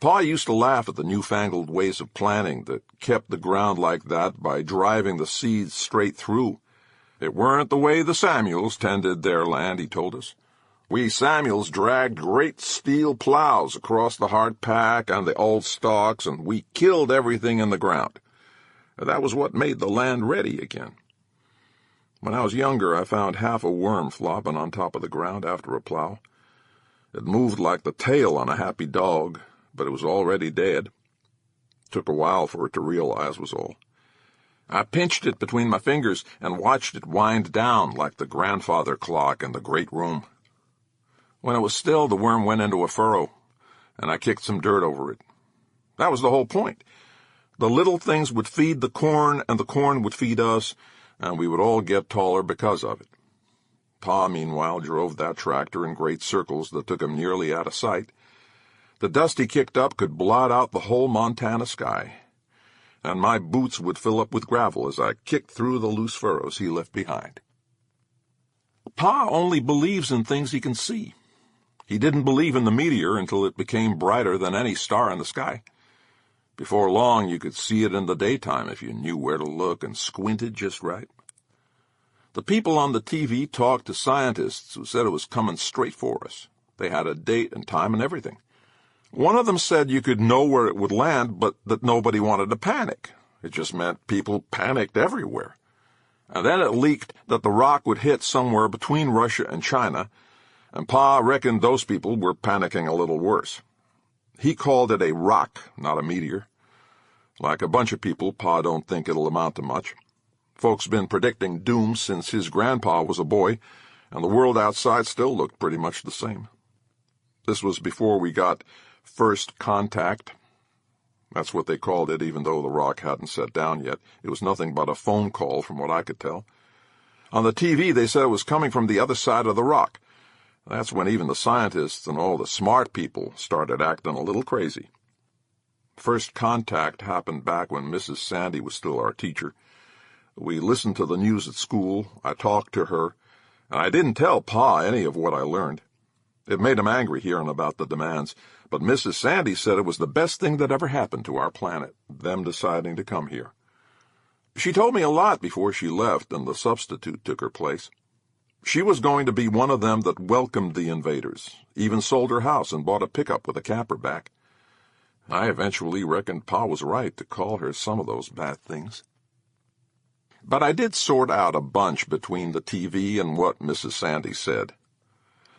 Pa used to laugh at the newfangled ways of planting that kept the ground like that by driving the seeds straight through. It weren't the way the Samuels tended their land, he told us. We Samuels dragged great steel plows across the hard pack and the old stalks, and we killed everything in the ground. That was what made the land ready again. When I was younger, I found half a worm flopping on top of the ground after a plow. It moved like the tail on a happy dog, but it was already dead. Took a while for it to realize was all. I pinched it between my fingers and watched it wind down like the grandfather clock in the great room. When it was still, the worm went into a furrow, and I kicked some dirt over it. That was the whole point. The little things would feed the corn, and the corn would feed us, and we would all get taller because of it. Pa, meanwhile, drove that tractor in great circles that took him nearly out of sight. The dust he kicked up could blot out the whole Montana sky, and my boots would fill up with gravel as I kicked through the loose furrows he left behind. Pa only believes in things he can see. He didn't believe in the meteor until it became brighter than any star in the sky. Before long, you could see it in the daytime if you knew where to look and squinted just right. The people on the TV talked to scientists who said it was coming straight for us. They had a date and time and everything. One of them said you could know where it would land, but that nobody wanted to panic. It just meant people panicked everywhere. And then it leaked that the rock would hit somewhere between Russia and China, and Pa reckoned those people were panicking a little worse. He called it a rock, not a meteor. Like a bunch of people, Pa don't think it'll amount to much. Folks been predicting doom since his grandpa was a boy, and the world outside still looked pretty much the same. This was before we got first contact. That's what they called it, even though the rock hadn't set down yet. It was nothing but a phone call, from what I could tell. On the TV, they said it was coming from the other side of the rock. That's when even the scientists and all the smart people started acting a little crazy. First contact happened back when Mrs. Sandy was still our teacher. We listened to the news at school, I talked to her, and I didn't tell Pa any of what I learned. It made him angry hearing about the demands, but Mrs. Sandy said it was the best thing that ever happened to our planet, them deciding to come here. She told me a lot before she left, and the substitute took her place. She was going to be one of them that welcomed the invaders, even sold her house and bought a pickup with a camper back. I eventually reckoned Pa was right to call her some of those bad things. But I did sort out a bunch between the TV and what Mrs. Sandy said.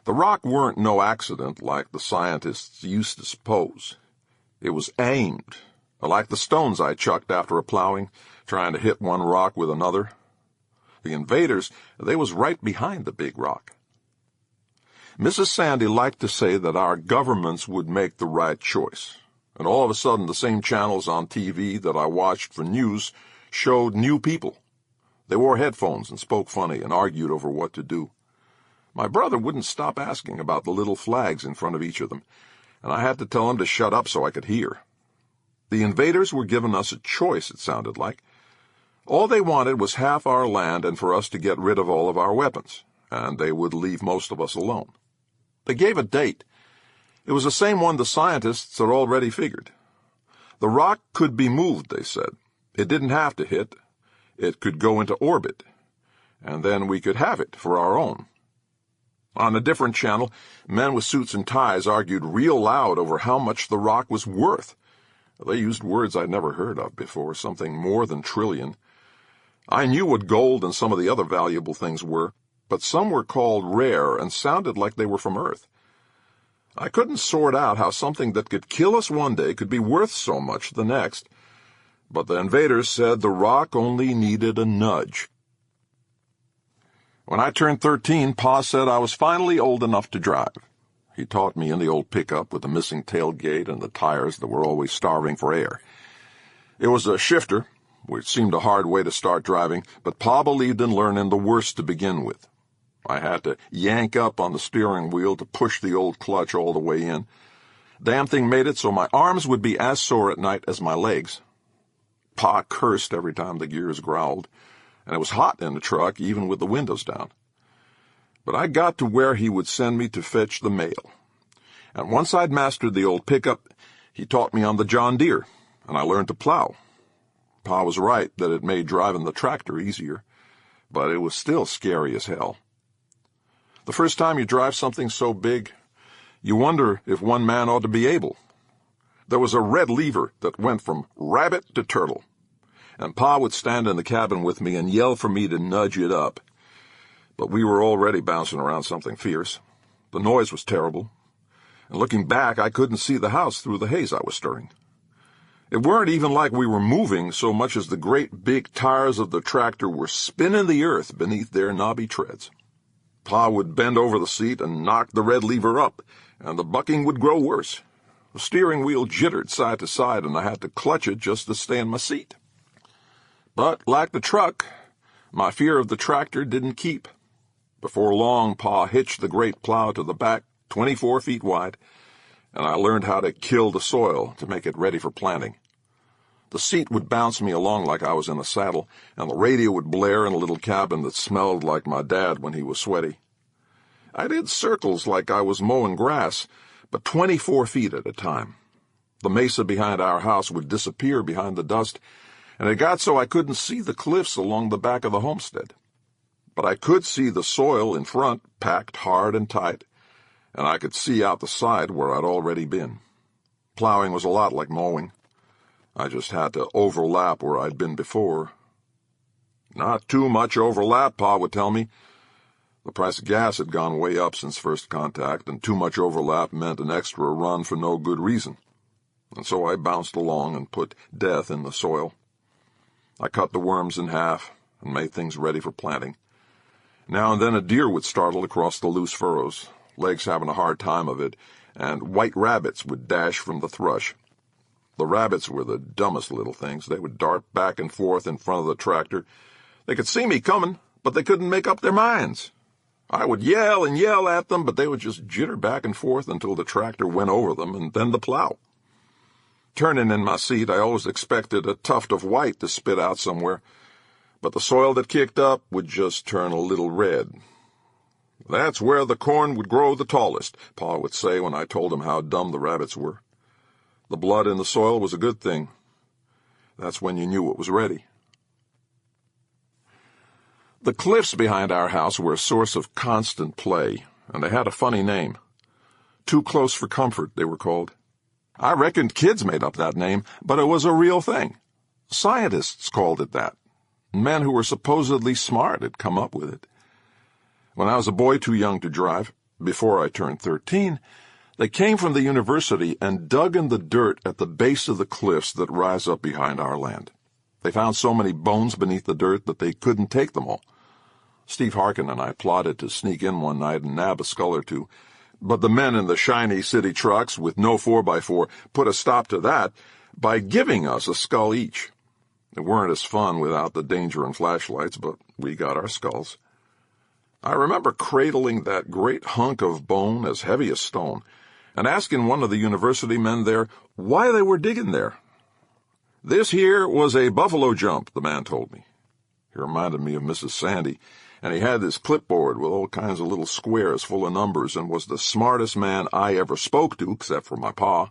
The rock weren't no accident like the scientists used to suppose. It was aimed, like the stones I chucked after a plowing, trying to hit one rock with another. The invaders, they was right behind the big rock. Mrs. Sandy liked to say that our governments would make the right choice, and all of a sudden the same channels on TV that I watched for news showed new people. They wore headphones and spoke funny and argued over what to do. My brother wouldn't stop asking about the little flags in front of each of them, and I had to tell him to shut up so I could hear. The invaders were giving us a choice, it sounded like. All they wanted was half our land and for us to get rid of all of our weapons, and they would leave most of us alone. They gave a date. It was the same one the scientists had already figured. The rock could be moved, they said. It didn't have to hit. It could go into orbit, and then we could have it for our own. On a different channel, men with suits and ties argued real loud over how much the rock was worth. They used words I'd never heard of before, something more than trillion. I knew what gold and some of the other valuable things were, but some were called rare and sounded like they were from Earth. I couldn't sort out how something that could kill us one day could be worth so much the next, but the invaders said the rock only needed a nudge. When I turned 13, Pa said I was finally old enough to drive. He taught me in the old pickup with the missing tailgate and the tires that were always starving for air. It was a shifter, which seemed a hard way to start driving, but Pa believed in learning the worst to begin with. I had to yank up on the steering wheel to push the old clutch all the way in. Damn thing made it so my arms would be as sore at night as my legs. Pa cursed every time the gears growled, and it was hot in the truck even with the windows down. But I got to where he would send me to fetch the mail. And once I'd mastered the old pickup, he taught me on the John Deere, and I learned to plow. Pa was right that it made driving the tractor easier, but it was still scary as hell. The first time you drive something so big, you wonder if one man ought to be able. There was a red lever that went from rabbit to turtle, and Pa would stand in the cabin with me and yell for me to nudge it up. But we were already bouncing around something fierce. The noise was terrible. and looking back I couldn't see the house through the haze I was stirring. It weren't even like we were moving so much as the great big tires of the tractor were spinning the earth beneath their knobby treads. Pa would bend over the seat and knock the red lever up, and the bucking would grow worse. The steering wheel jittered side to side, and I had to clutch it just to stay in my seat. But, like the truck, my fear of the tractor didn't keep. Before long, Pa hitched the great plow to the back, 24 feet wide, and I learned how to kill the soil to make it ready for planting. The seat would bounce me along like I was in a saddle, and the radio would blare in a little cabin that smelled like my dad when he was sweaty. I did circles like I was mowing grass, but 24 feet at a time. The mesa behind our house would disappear behind the dust, and it got so I couldn't see the cliffs along the back of the homestead. But I could see the soil in front packed hard and tight, and I could see out the side where I'd already been. Plowing was a lot like mowing. I just had to overlap where I'd been before. Not too much overlap, Pa would tell me. The price of gas had gone way up since first contact, and too much overlap meant an extra run for no good reason. And so I bounced along and put death in the soil. I cut the worms in half and made things ready for planting. Now and then a deer would startle across the loose furrows, legs having a hard time of it, and white rabbits would dash from the thrush. The rabbits were the dumbest little things. They would dart back and forth in front of the tractor. They could see me coming, but they couldn't make up their minds. I would yell and yell at them, but they would just jitter back and forth until the tractor went over them, and then the plow. Turning in my seat, I always expected a tuft of white to spit out somewhere, but the soil that kicked up would just turn a little red. That's where the corn would grow the tallest, Pa would say when I told him how dumb the rabbits were. The blood in the soil was a good thing. That's when you knew it was ready. The cliffs behind our house were a source of constant play, and they had a funny name. Too Close for Comfort, they were called. I reckoned kids made up that name, but it was a real thing. Scientists called it that. Men who were supposedly smart had come up with it. When I was a boy too young to drive, before I turned 13, they came from the university and dug in the dirt at the base of the cliffs that rise up behind our land. They found so many bones beneath the dirt that they couldn't take them all. Steve Harkin and I plotted to sneak in one night and nab a skull or two, but the men in the shiny city trucks with no 4x4 put a stop to that by giving us a skull each. It weren't as fun without the danger and flashlights, but we got our skulls. I remember cradling that great hunk of bone as heavy as stone and asking one of the university men there why they were digging there. This here was a buffalo jump, the man told me. He reminded me of Mrs. Sandy, and he had this clipboard with all kinds of little squares full of numbers and was the smartest man I ever spoke to, except for my pa.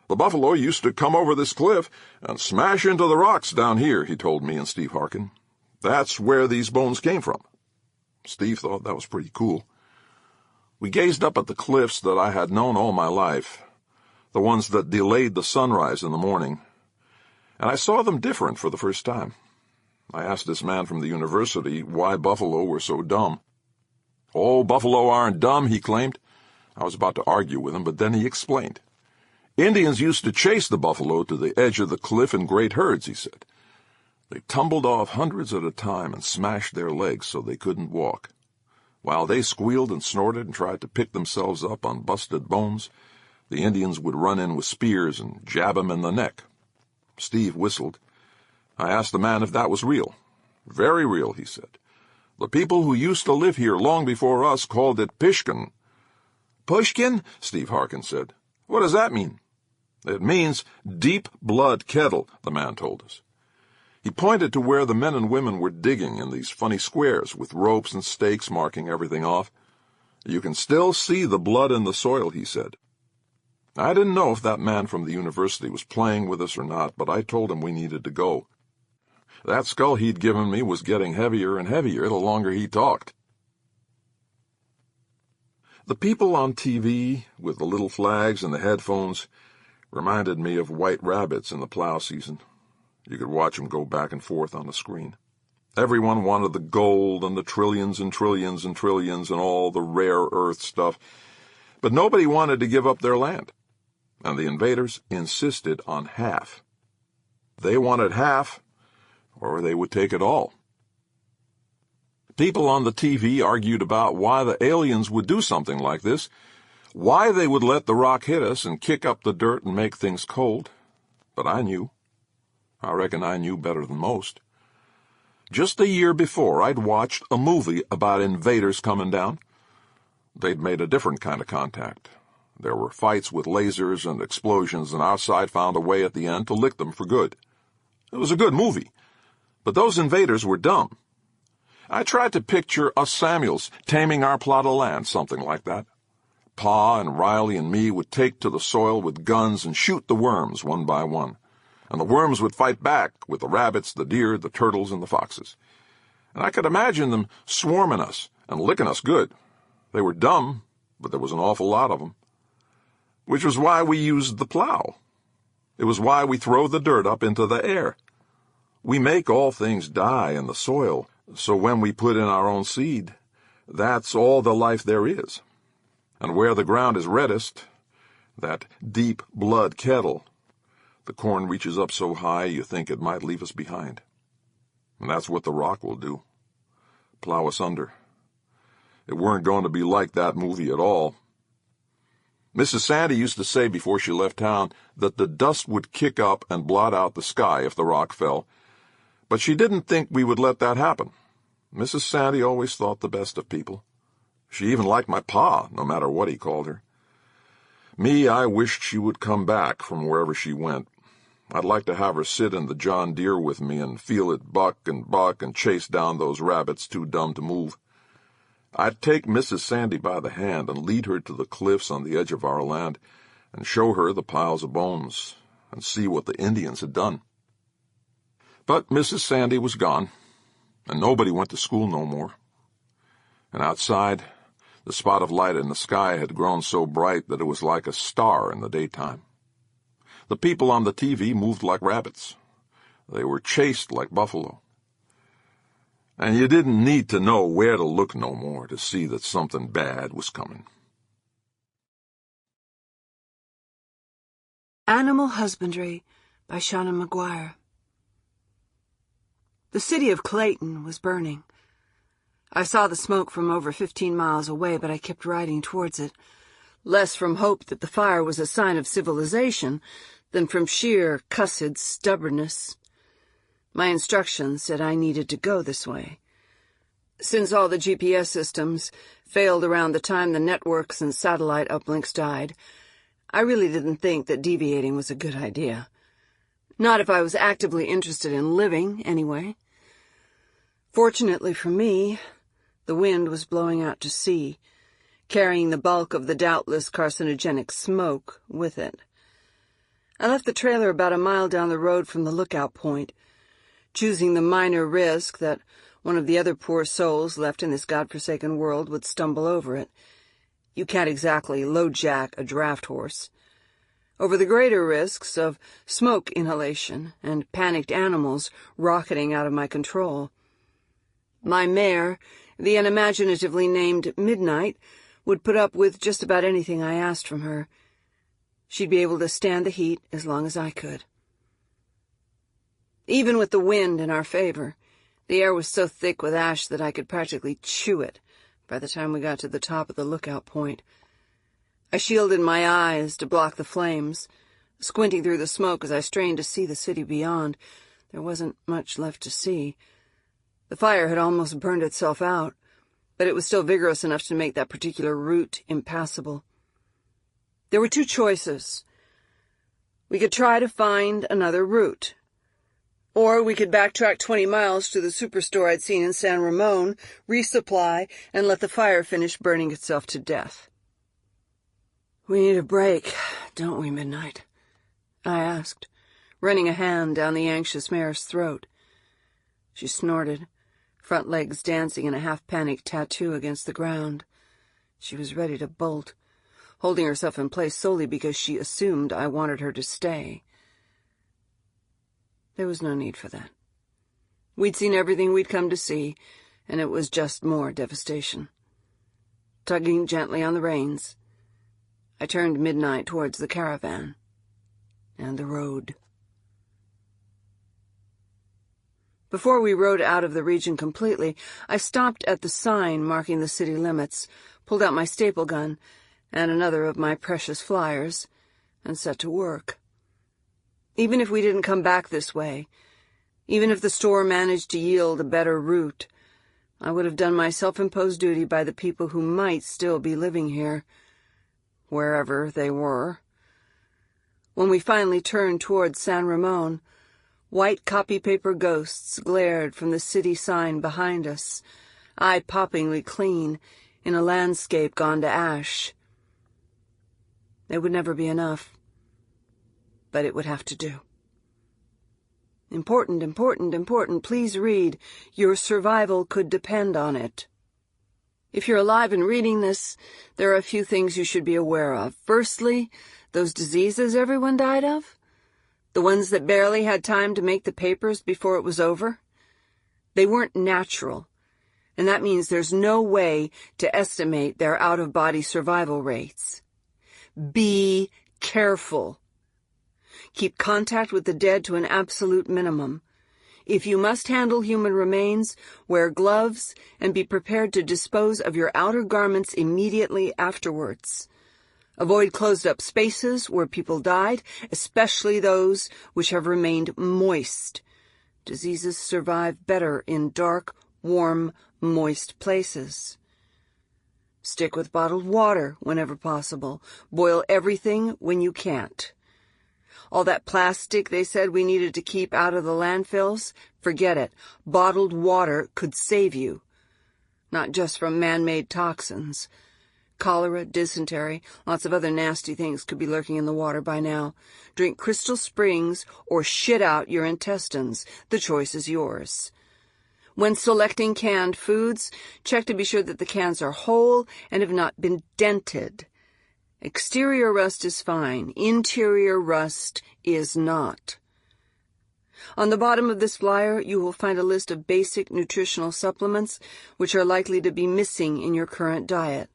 The buffalo used to come over this cliff and smash into the rocks down here, he told me and Steve Harkin. That's where these bones came from. Steve thought that was pretty cool. We gazed up at the cliffs that I had known all my life, the ones that delayed the sunrise in the morning, and I saw them different for the first time. I asked this man from the university why buffalo were so dumb. Oh, buffalo aren't dumb, he claimed. I was about to argue with him, but then he explained. Indians used to chase the buffalo to the edge of the cliff in great herds, he said. They tumbled off hundreds at a time and smashed their legs so they couldn't walk. While they squealed and snorted and tried to pick themselves up on busted bones, the Indians would run in with spears and jab 'em in the neck. Steve whistled. I asked the man if that was real. Very real, he said. The people who used to live here long before us called it Pishkin. Pushkin? Steve Harkin said. What does that mean? It means deep blood kettle, the man told us. He pointed to where the men and women were digging in these funny squares with ropes and stakes marking everything off. You can still see the blood in the soil, he said. I didn't know if that man from the university was playing with us or not, but I told him we needed to go. That skull he'd given me was getting heavier and heavier the longer he talked. The people on TV, with the little flags and the headphones, reminded me of white rabbits in the plow season. You could watch them go back and forth on the screen. Everyone wanted the gold and the trillions and trillions and trillions and all the rare earth stuff, But nobody wanted to give up their land, and the invaders insisted on half. They wanted half, or they would take it all. People on the TV argued about why the aliens would do something like this, why they would let the rock hit us and kick up the dirt and make things cold. But I knew. I reckon I knew better than most. Just a year before, I'd watched a movie about invaders coming down. They'd made a different kind of contact. There were fights with lasers and explosions, and our side found a way at the end to lick them for good. It was a good movie, but those invaders were dumb. I tried to picture us Samuels taming our plot of land, something like that. Pa and Riley and me would take to the soil with guns and shoot the worms one by one, and the worms would fight back with the rabbits, the deer, the turtles, and the foxes. And I could imagine them swarming us and licking us good. They were dumb, but there was an awful lot of them. Which was why we used the plow. It was why we throw the dirt up into the air. We make all things die in the soil, so when we put in our own seed, that's all the life there is. And where the ground is reddest, that deep blood kettle, the corn reaches up so high you think it might leave us behind. And that's what the rock will do. Plow us under. It weren't going to be like that movie at all. Mrs. Sandy used to say before she left town that the dust would kick up and blot out the sky if the rock fell, but she didn't think we would let that happen. Mrs. Sandy always thought the best of people. She even liked my pa, no matter what he called her. Me, I wished she would come back from wherever she went. I'd like to have her sit in the John Deere with me and feel it buck and chase down those rabbits too dumb to move. I'd take Mrs. Sandy by the hand and lead her to the cliffs on the edge of our land and show her the piles of bones and see what the Indians had done. But Mrs. Sandy was gone, and nobody went to school no more. And outside, the spot of light in the sky had grown so bright that it was like a star in the daytime. The people on the TV moved like rabbits. They were chased like buffalo. And you didn't need to know where to look no more to see that something bad was coming. Animal Husbandry by Shauna McGuire. The city of Clayton was burning. I saw the smoke from over 15 miles away, but I kept riding towards it, less from hope that the fire was a sign of civilization than from sheer, cussed stubbornness. My instructions said I needed to go this way. Since all the GPS systems failed around the time the networks and satellite uplinks died, I really didn't think that deviating was a good idea. Not if I was actively interested in living, anyway. Fortunately for me, the wind was blowing out to sea, carrying the bulk of the doubtless carcinogenic smoke with it. I left the trailer about a mile down the road from the lookout point, choosing the minor risk that one of the other poor souls left in this godforsaken world would stumble over it. You can't exactly low-jack a draft horse. Over the greater risks of smoke inhalation and panicked animals rocketing out of my control. My mare, the unimaginatively named Midnight, would put up with just about anything I asked from her. She'd be able to stand the heat as long as I could. Even with the wind in our favor, the air was so thick with ash that I could practically chew it by the time we got to the top of the lookout point. I shielded my eyes to block the flames, squinting through the smoke as I strained to see the city beyond. There wasn't much left to see. The fire had almost burned itself out, but it was still vigorous enough to make that particular route impassable. There were two choices. We could try to find another route, or we could backtrack 20 miles to the superstore I'd seen in San Ramon, resupply, and let the fire finish burning itself to death. "We need a break, don't we, Midnight?" I asked, running a hand down the anxious mare's throat. She snorted, front legs dancing in a half-panicked tattoo against the ground. She was ready to bolt, holding herself in place solely because she assumed I wanted her to stay. There was no need for that. We'd seen everything we'd come to see, and it was just more devastation. Tugging gently on the reins, I turned midnight towards the caravan and the road. Before we rode out of the region completely, I stopped at the sign marking the city limits, pulled out my staple gun and another of my precious flyers, and set to work. Even if we didn't come back this way, even if the store managed to yield a better route, I would have done my self-imposed duty by the people who might still be living here, wherever they were. When we finally turned toward San Ramon, white copy-paper ghosts glared from the city sign behind us, eye-poppingly clean in a landscape gone to ash. It would never be enough, but it would have to do. Important, important, important. Please read. Your survival could depend on it. If you're alive and reading this, there are a few things you should be aware of. Firstly, those diseases everyone died of? The ones that barely had time to make the papers before it was over? They weren't natural, and that means there's no way to estimate their out-of-body survival rates. Be careful. Keep contact with the dead to an absolute minimum. If you must handle human remains, wear gloves and be prepared to dispose of your outer garments immediately afterwards. Avoid closed-up spaces where people died, especially those which have remained moist. Diseases survive better in dark, warm, moist places. Stick with bottled water whenever possible. Boil everything when you can't. All that plastic they said we needed to keep out of the landfills, forget it. Bottled water could save you. Not just from man-made toxins. Cholera, dysentery, lots of other nasty things could be lurking in the water by now. Drink Crystal Springs or shit out your intestines. The choice is yours. When selecting canned foods, check to be sure that the cans are whole and have not been dented. Exterior rust is fine. Interior rust is not. On the bottom of this flyer, you will find a list of basic nutritional supplements which are likely to be missing in your current diet.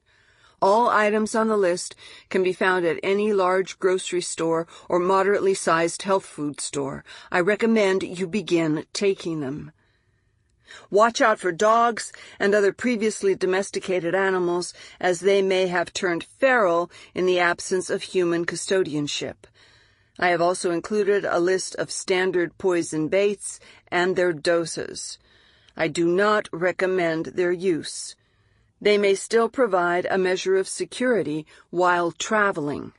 All items on the list can be found at any large grocery store or moderately sized health food store. I recommend you begin taking them. Watch out for dogs and other previously domesticated animals, as they may have turned feral in the absence of human custodianship. I have also included a list of standard poison baits and their doses. I do not recommend their use. They may still provide a measure of security while traveling.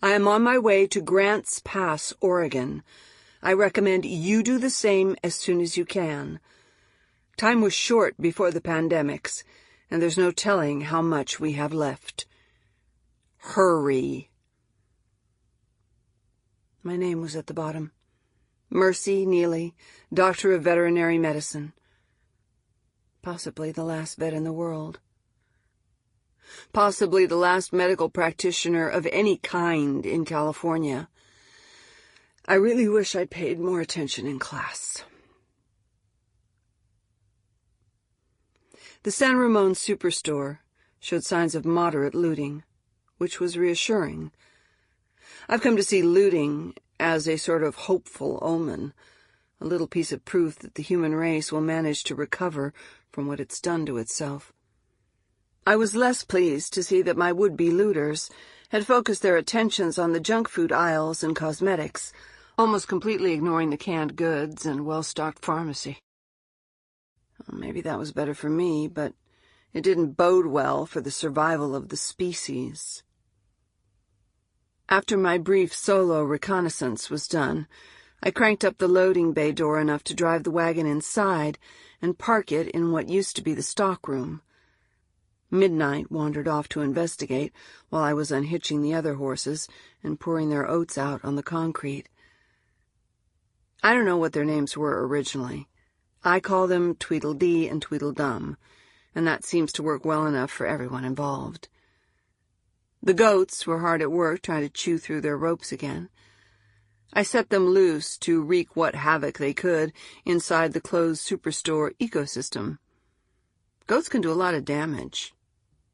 I am on my way to Grants Pass, Oregon. I recommend you do the same as soon as you can. Time was short before the pandemics, and there's no telling how much we have left. Hurry. My name was at the bottom. Mercy Neely, Doctor of Veterinary Medicine. Possibly the last vet in the world. Possibly the last medical practitioner of any kind in California. I really wish I'd paid more attention in class. The San Ramon Superstore showed signs of moderate looting, which was reassuring. I've come to see looting as a sort of hopeful omen, a little piece of proof that the human race will manage to recover from what it's done to itself. I was less pleased to see that my would-be looters had focused their attentions on the junk food aisles and cosmetics, almost completely ignoring the canned goods and well-stocked pharmacy. Well, maybe that was better for me, but it didn't bode well for the survival of the species. After my brief solo reconnaissance was done, I cranked up the loading bay door enough to drive the wagon inside and park it in what used to be the stockroom. Midnight wandered off to investigate while I was unhitching the other horses and pouring their oats out on the concrete. I don't know what their names were originally. I call them Tweedledee and Tweedledum, and that seems to work well enough for everyone involved. The goats were hard at work trying to chew through their ropes again. I set them loose to wreak what havoc they could inside the closed superstore ecosystem. Goats can do a lot of damage,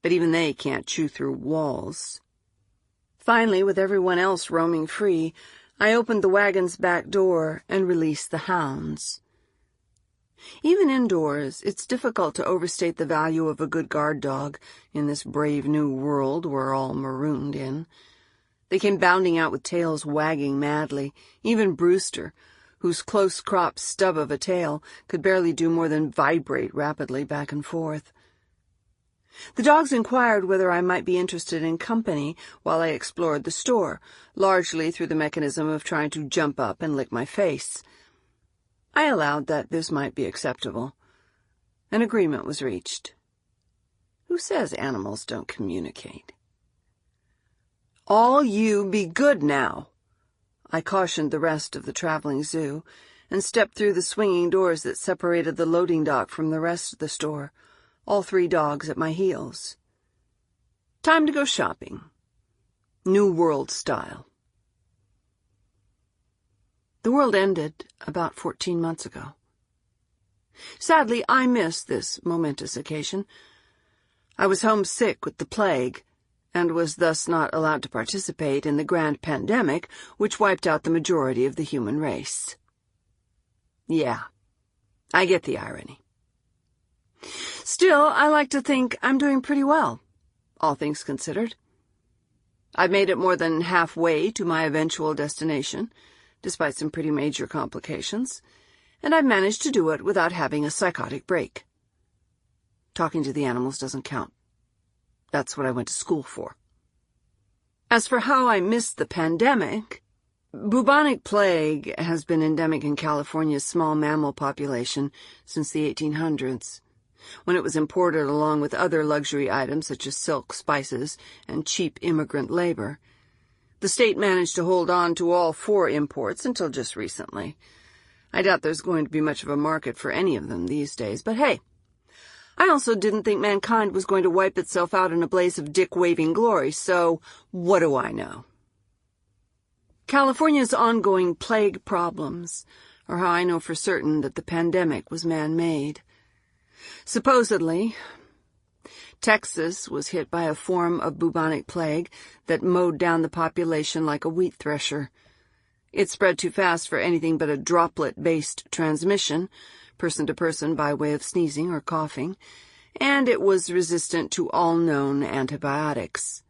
but even they can't chew through walls. Finally, with everyone else roaming free, I opened the wagon's back door and released the hounds. Even indoors, it's difficult to overstate the value of a good guard dog in this brave new world we're all marooned in. They came bounding out with tails wagging madly. Even Brewster, whose close-cropped stub of a tail could barely do more than vibrate rapidly back and forth. The dogs inquired whether I might be interested in company while I explored the store, largely through the mechanism of trying to jump up and lick my face. I allowed that this might be acceptable. An agreement was reached. Who says animals don't communicate? "All you be good now," I cautioned the rest of the traveling zoo, and stepped through the swinging doors that separated the loading dock from the rest of the store, all 3 dogs at my heels. Time to go shopping. New World style. The world ended about 14 months ago. Sadly, I missed this momentous occasion. I was homesick with the plague, and was thus not allowed to participate in the grand pandemic which wiped out the majority of the human race. Yeah, I get the irony. Still, I like to think I'm doing pretty well, all things considered. I've made it more than halfway to my eventual destination, despite some pretty major complications, and I've managed to do it without having a psychotic break. Talking to the animals doesn't count. That's what I went to school for. As for how I missed the pandemic, bubonic plague has been endemic in California's small mammal population since the 1800s, when it was imported along with other luxury items such as silk, spices, and cheap immigrant labor. The state managed to hold on to all 4 imports until just recently. I doubt there's going to be much of a market for any of them these days, but hey, I also didn't think mankind was going to wipe itself out in a blaze of dick-waving glory, so what do I know? California's ongoing plague problems are how I know for certain that the pandemic was man-made. Supposedly, Texas was hit by a form of bubonic plague that mowed down the population like a wheat thresher. It spread too fast for anything but a droplet-based transmission, person to person by way of sneezing or coughing, and it was resistant to all known antibiotics.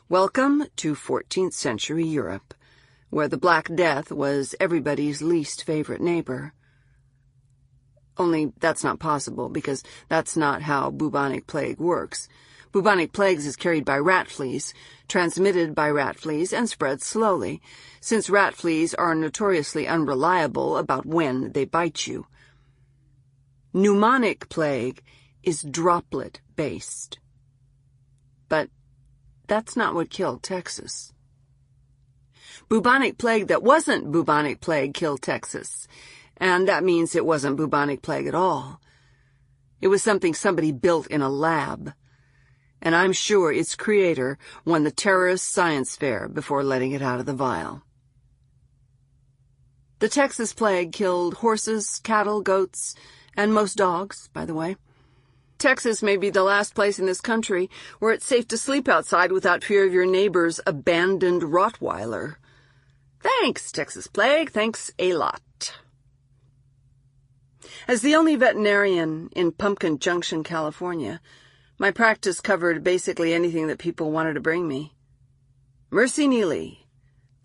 Welcome to 14th century Europe, where the Black Death was everybody's least favorite neighbor. Only that's not possible, because that's not how bubonic plague works. Bubonic plagues is carried by rat fleas, transmitted by rat fleas, and spread slowly, since rat fleas are notoriously unreliable about when they bite you. Pneumonic plague is droplet-based. But that's not what killed Texas. Bubonic plague that wasn't bubonic plague killed Texas, and that means it wasn't bubonic plague at all. It was something somebody built in a lab, and I'm sure its creator won the terrorist science fair before letting it out of the vial. The Texas plague killed horses, cattle, goats, and most dogs, by the way. Texas may be the last place in this country where it's safe to sleep outside without fear of your neighbor's abandoned Rottweiler. Thanks, Texas plague, thanks a lot. As the only veterinarian in Pumpkin Junction, California, my practice covered basically anything that people wanted to bring me. Mercy Neely,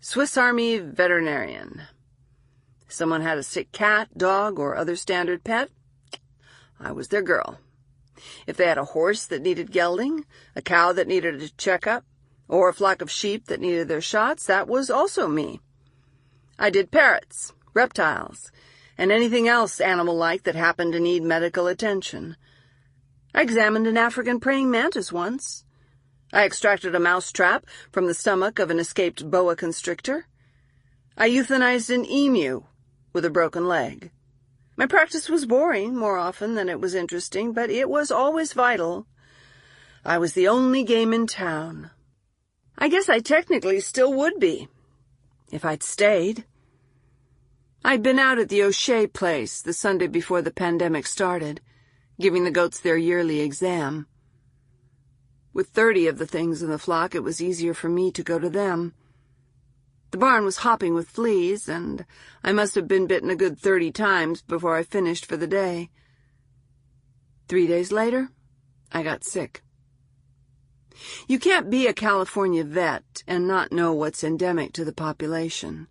Swiss Army veterinarian. Someone had a sick cat, dog, or other standard pet, I was their girl. If they had a horse that needed gelding, a cow that needed a checkup, or a flock of sheep that needed their shots, that was also me. I did parrots, reptiles, and anything else animal-like that happened to need medical attention. I examined an African praying mantis once. I extracted a mouse trap from the stomach of an escaped boa constrictor. I euthanized an emu with a broken leg. My practice was boring more often than it was interesting, but it was always vital. I was the only game in town. I guess I technically still would be, if I'd stayed. I'd been out at the O'Shea place the Sunday before the pandemic started, giving the goats their yearly exam. With 30 of the things in the flock, it was easier for me to go to them. The barn was hopping with fleas, and I must have been bitten a good 30 times before I finished for the day. 3 days later, I got sick. You can't be a California vet and not know what's endemic to the population.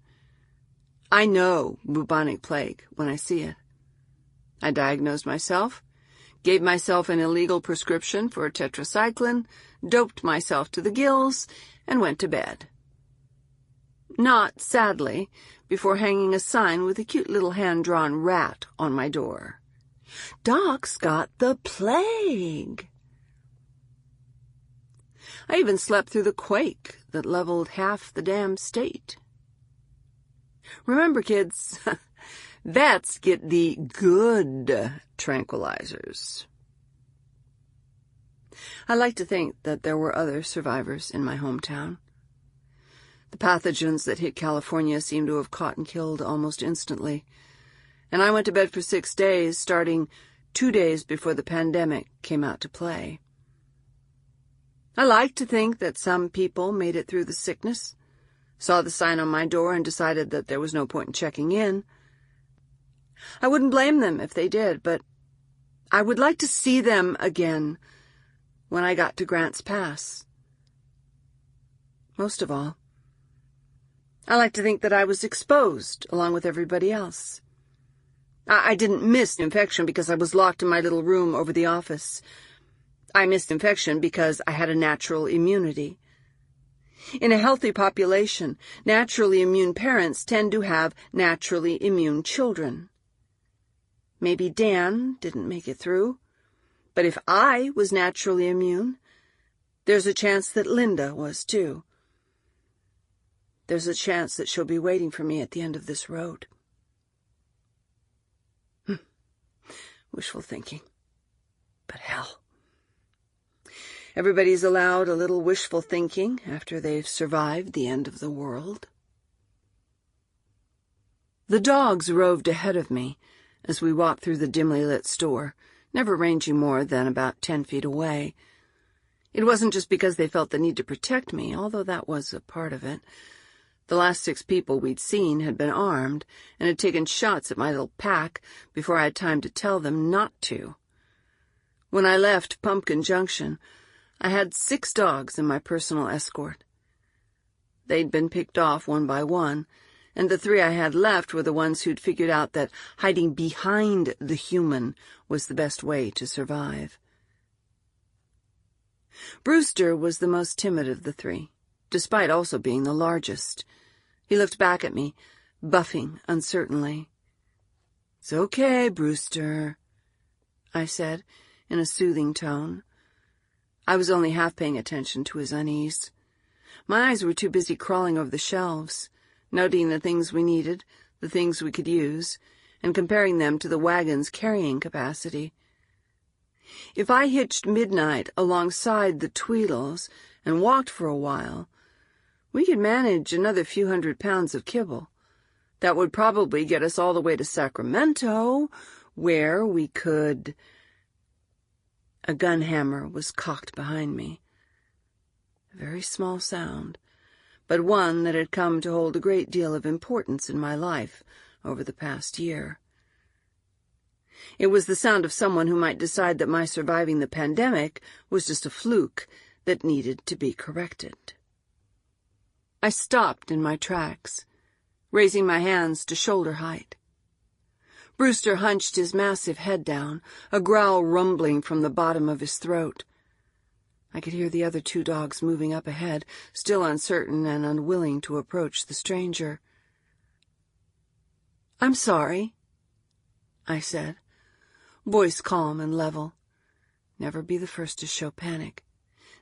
I know bubonic plague when I see it. I diagnosed myself, gave myself an illegal prescription for tetracycline, doped myself to the gills, and went to bed. Not, sadly, before hanging a sign with a cute little hand-drawn rat on my door. Doc's got the plague. I even slept through the quake that leveled half the damn state. Remember, kids, vets get the good tranquilizers. I like to think that there were other survivors in my hometown. The pathogens that hit California seem to have caught and killed almost instantly, and I went to bed for 6 days, starting 2 days before the pandemic came out to play. I like to think that some people made it through the sickness, saw the sign on my door, and decided that there was no point in checking in. I wouldn't blame them if they did, but I would like to see them again when I got to Grants Pass. Most of all, I like to think that I was exposed along with everybody else. I didn't miss infection because I was locked in my little room over the office. I missed infection because I had a natural immunity. In a healthy population, naturally immune parents tend to have naturally immune children. Maybe Dan didn't make it through, but if I was naturally immune, there's a chance that Linda was too. There's a chance that she'll be waiting for me at the end of this road. Wishful thinking. But hell. Everybody's allowed a little wishful thinking after they've survived the end of the world. The dogs roved ahead of me as we walked through the dimly lit store, never ranging more than about 10 feet away. It wasn't just because they felt the need to protect me, although that was a part of it. The last 6 people we'd seen had been armed and had taken shots at my little pack before I had time to tell them not to. When I left Pumpkin Junction, I had 6 dogs in my personal escort. They'd been picked off one by one, and the 3 I had left were the ones who'd figured out that hiding behind the human was the best way to survive. Brewster was the most timid of the 3, despite also being the largest. He looked back at me, buffing uncertainly. "It's okay, Brewster," I said, in a soothing tone. I was only half paying attention to his unease. My eyes were too busy crawling over the shelves, noting the things we needed, the things we could use, and comparing them to the wagon's carrying capacity. If I hitched Midnight alongside the Tweedles and walked for a while, we could manage another few 100 pounds of kibble. That would probably get us all the way to Sacramento, where we could... A gun hammer was cocked behind me. A very small sound, but one that had come to hold a great deal of importance in my life over the past year. It was the sound of someone who might decide that my surviving the pandemic was just a fluke that needed to be corrected. I stopped in my tracks, raising my hands to shoulder height. Brewster hunched his massive head down, a growl rumbling from the bottom of his throat. I could hear the other 2 dogs moving up ahead, still uncertain and unwilling to approach the stranger. "I'm sorry," I said, voice calm and level. Never be the first to show panic.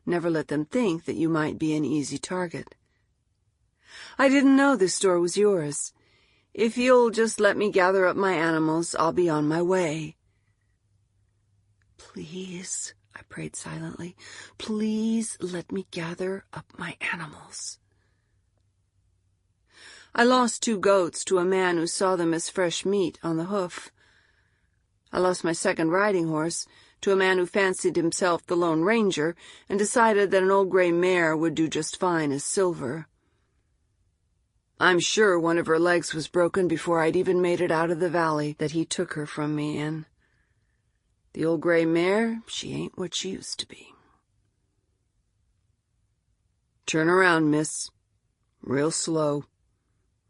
Never let them think that you might be an easy target. "I didn't know this store was yours. If you'll just let me gather up my animals, I'll be on my way." "Please," I prayed silently, "please let me gather up my animals." I lost 2 goats to a man who saw them as fresh meat on the hoof. I lost my second riding horse to a man who fancied himself the Lone Ranger and decided that an old gray mare would do just fine as Silver. I'm sure one of her legs was broken before I'd even made it out of the valley that he took her from me in. The old gray mare, she ain't what she used to be. Turn around, miss. Real slow.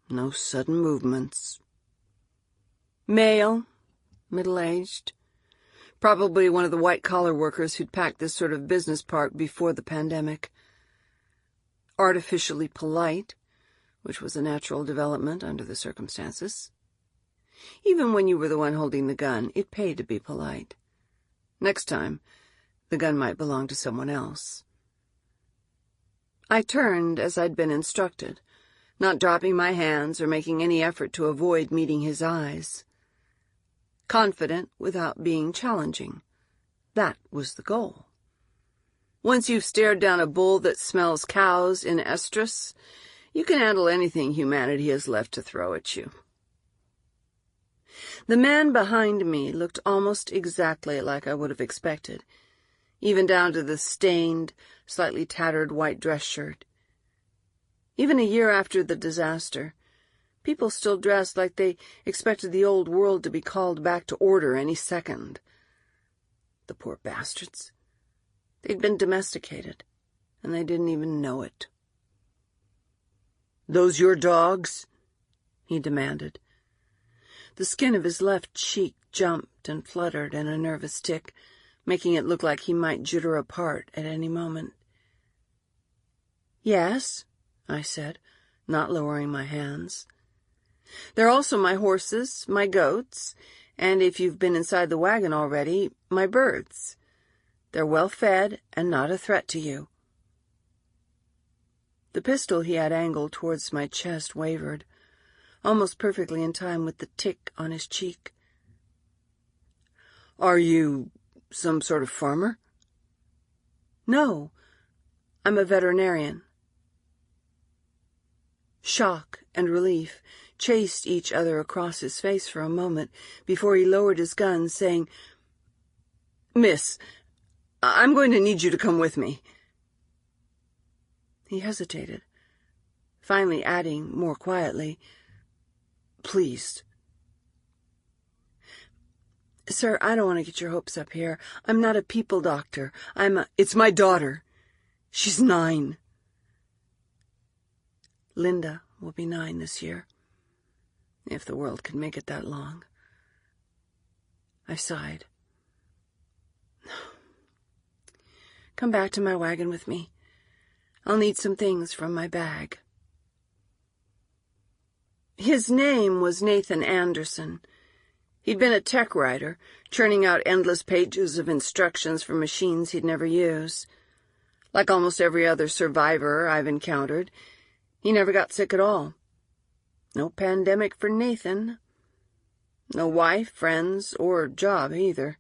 No sudden movements. Male, middle-aged. Probably one of the white-collar workers who'd packed this sort of business park before the pandemic. Artificially polite, which was a natural development under the circumstances. Even when you were the one holding the gun, it paid to be polite. Next time, the gun might belong to someone else. I turned as I'd been instructed, not dropping my hands or making any effort to avoid meeting his eyes. Confident without being challenging. That was the goal. Once you've stared down a bull that smells cows in estrus, you can handle anything humanity has left to throw at you. The man behind me looked almost exactly like I would have expected, even down to the stained, slightly tattered white dress shirt. Even a year after the disaster, people still dressed like they expected the old world to be called back to order any second. The poor bastards. They'd been domesticated, and they didn't even know it. "Those your dogs?" he demanded. The skin of his left cheek jumped and fluttered in a nervous tick, making it look like he might jitter apart at any moment. "Yes," I said, not lowering my hands. "They're also my horses, my goats, and if you've been inside the wagon already, my birds. They're well fed and not a threat to you." The pistol he had angled towards my chest wavered, almost perfectly in time with the tick on his cheek. "Are you some sort of farmer?" "No, I'm a veterinarian." Shock and relief chased each other across his face for a moment before he lowered his gun, saying, "Miss, I'm going to need you to come with me." He hesitated, finally adding more quietly, "Please." "Sir, I don't want to get your hopes up here. I'm not a people doctor. It's my daughter. She's 9. Linda will be 9 this year, if the world can make it that long." I sighed. "Come back to my wagon with me. I'll need some things from my bag." His name was Nathan Anderson. He'd been a tech writer, churning out endless pages of instructions for machines he'd never use. Like almost every other survivor I've encountered, he never got sick at all. No pandemic for Nathan. No wife, friends, or job either.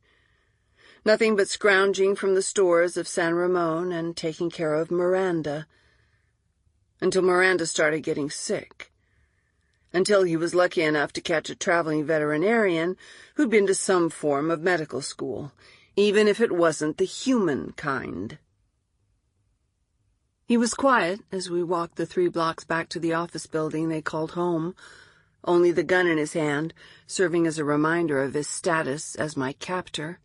Nothing but scrounging from the stores of San Ramon and taking care of Miranda. Until Miranda started getting sick. Until he was lucky enough to catch a traveling veterinarian who'd been to some form of medical school, even if it wasn't the human kind. He was quiet as we walked the 3 blocks back to the office building they called home, only the gun in his hand serving as a reminder of his status as my captor.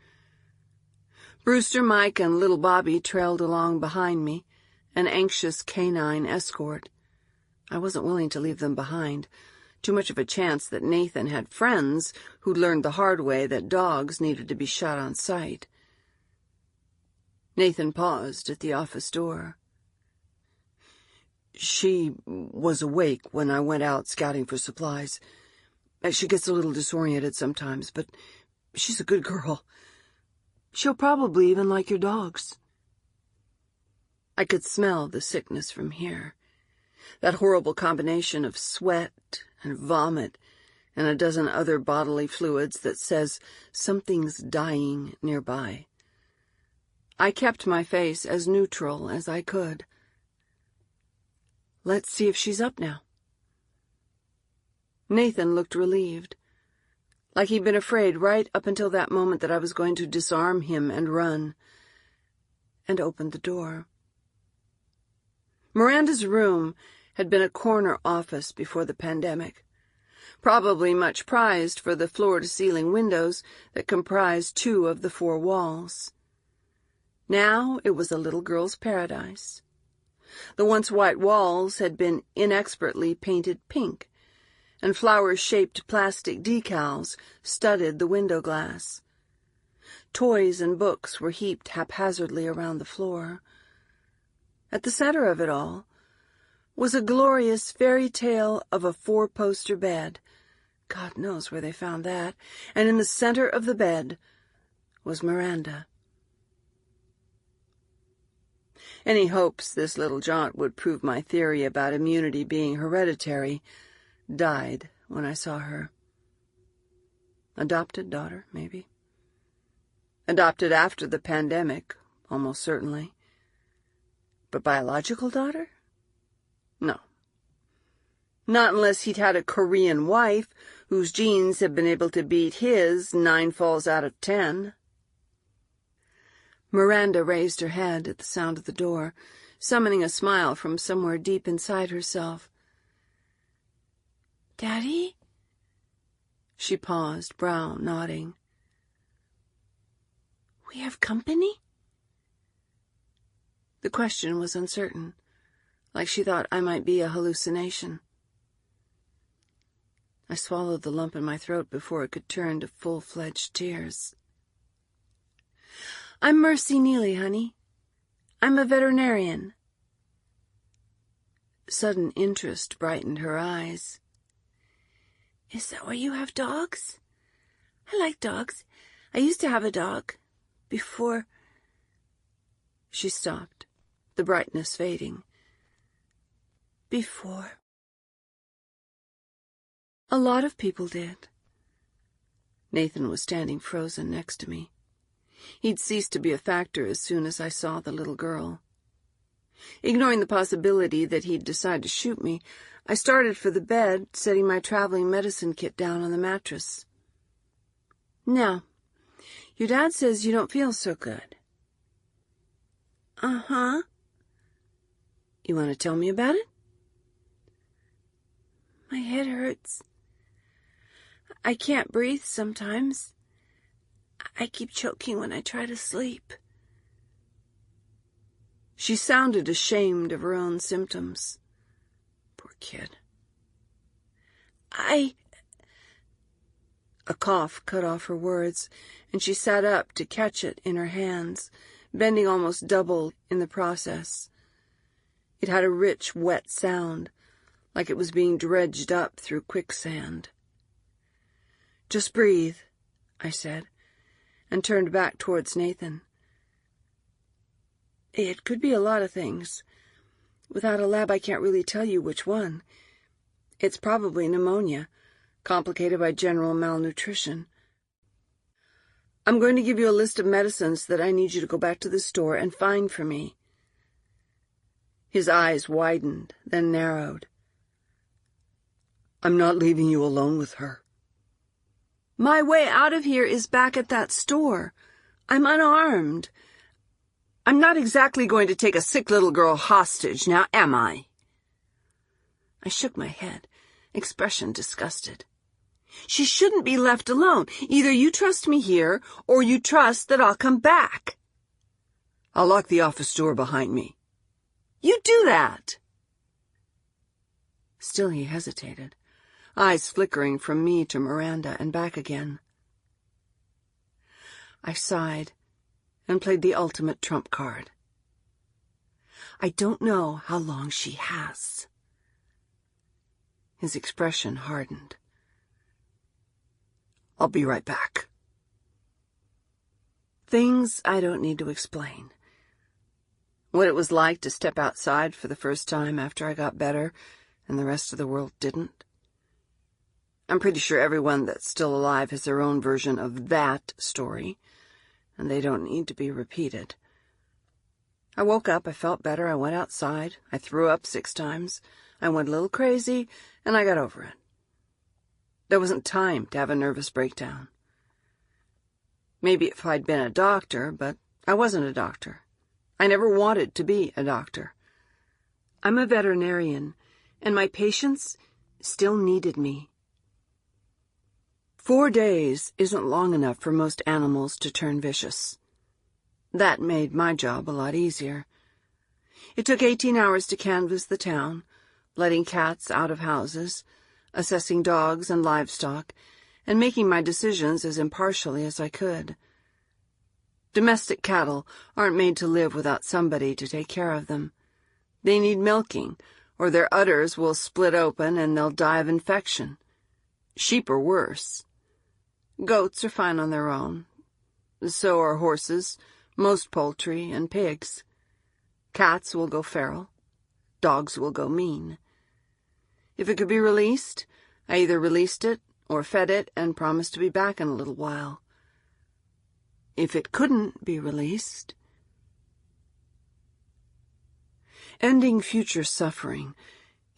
Brewster, Mike, and little Bobby trailed along behind me, an anxious canine escort. I wasn't willing to leave them behind. Too much of a chance that Nathan had friends who'd learned the hard way that dogs needed to be shot on sight. Nathan paused at the office door. "She was awake when I went out scouting for supplies. She gets a little disoriented sometimes, but she's a good girl. She'll probably even like your dogs." I could smell the sickness from here. That horrible combination of sweat and vomit and a dozen other bodily fluids that says something's dying nearby. I kept my face as neutral as I could. "Let's see if she's up now." Nathan looked relieved. like he'd been afraid right up until that moment that I was going to disarm him and run, and opened the door. Miranda's room had been a corner office before the pandemic, probably much prized for the floor-to-ceiling windows that comprised 2 of the 4 walls. Now it was a little girl's paradise. The once white walls had been inexpertly painted pink, and flower-shaped plastic decals studded the window glass. Toys and books were heaped haphazardly around the floor. At the center of it all was a glorious fairy tale of a 4-poster bed. God knows where they found that. And in the center of the bed was Miranda. Any hopes this little jaunt would prove my theory about immunity being hereditary died when I saw her. Adopted daughter, maybe. Adopted after the pandemic, almost certainly. But biological daughter? No. Not unless he'd had a Korean wife whose genes had been able to beat his 9 falls out of 10. Miranda raised her head at the sound of the door, summoning a smile from somewhere deep inside herself. "Daddy?" She paused, brow nodding. "We have company?" The question was uncertain, like she thought I might be a hallucination. I swallowed the lump in my throat before it could turn to full-fledged tears. "I'm Mercy Neely, honey. I'm a veterinarian." Sudden interest brightened her eyes. "Is that why you have dogs? I like dogs. I used to have a dog. Before—" She stopped, the brightness fading. "Before." A lot of people did. Nathan was standing frozen next to me. He'd ceased to be a factor as soon as I saw the little girl. Ignoring the possibility that he'd decide to shoot me, I started for the bed, setting my traveling medicine kit down on the mattress. "Now, your dad says you don't feel so good." "Uh-huh." "You want to tell me about it?" "My head hurts. I can't breathe sometimes. I keep choking when I try to sleep." She sounded ashamed of her own symptoms. Poor kid. A cough cut off her words, and she sat up to catch it in her hands, bending almost double in the process. It had a rich, wet sound, like it was being dredged up through quicksand. "Just breathe," I said, and turned back towards Nathan. "It could be a lot of things. Without a lab, I can't really tell you which one. It's probably pneumonia, complicated by general malnutrition. I'm going to give you a list of medicines that I need you to go back to the store and find for me." His eyes widened, then narrowed. "I'm not leaving you alone with her." "My way out of here is back at that store. I'm unarmed. I'm not exactly going to take a sick little girl hostage, now am I?" I shook my head, expression disgusted. "She shouldn't be left alone. Either you trust me here, or you trust that I'll come back." "I'll lock the office door behind me." "You do that." Still he hesitated, eyes flickering from me to Miranda and back again. I sighed and played the ultimate trump card. "I don't know how long she has." His expression hardened. "I'll be right back." Things I don't need to explain. What it was like to step outside for the first time after I got better and the rest of the world didn't. I'm pretty sure everyone that's still alive has their own version of that story, and they don't need to be repeated. I woke up, I felt better, I went outside, I threw up 6 times, I went a little crazy, and I got over it. There wasn't time to have a nervous breakdown. Maybe if I'd been a doctor, but I wasn't a doctor. I never wanted to be a doctor. I'm a veterinarian, and my patients still needed me. 4 days isn't long enough for most animals to turn vicious. That made my job a lot easier. It took 18 hours to canvass the town, letting cats out of houses, assessing dogs and livestock, and making my decisions as impartially as I could. Domestic cattle aren't made to live without somebody to take care of them. They need milking, or their udders will split open and they'll die of infection. Sheep are worse. Goats are fine on their own. So are horses, most poultry, and pigs. Cats will go feral. Dogs will go mean. If it could be released, I either released it or fed it and promised to be back in a little while. If it couldn't be released... Ending future suffering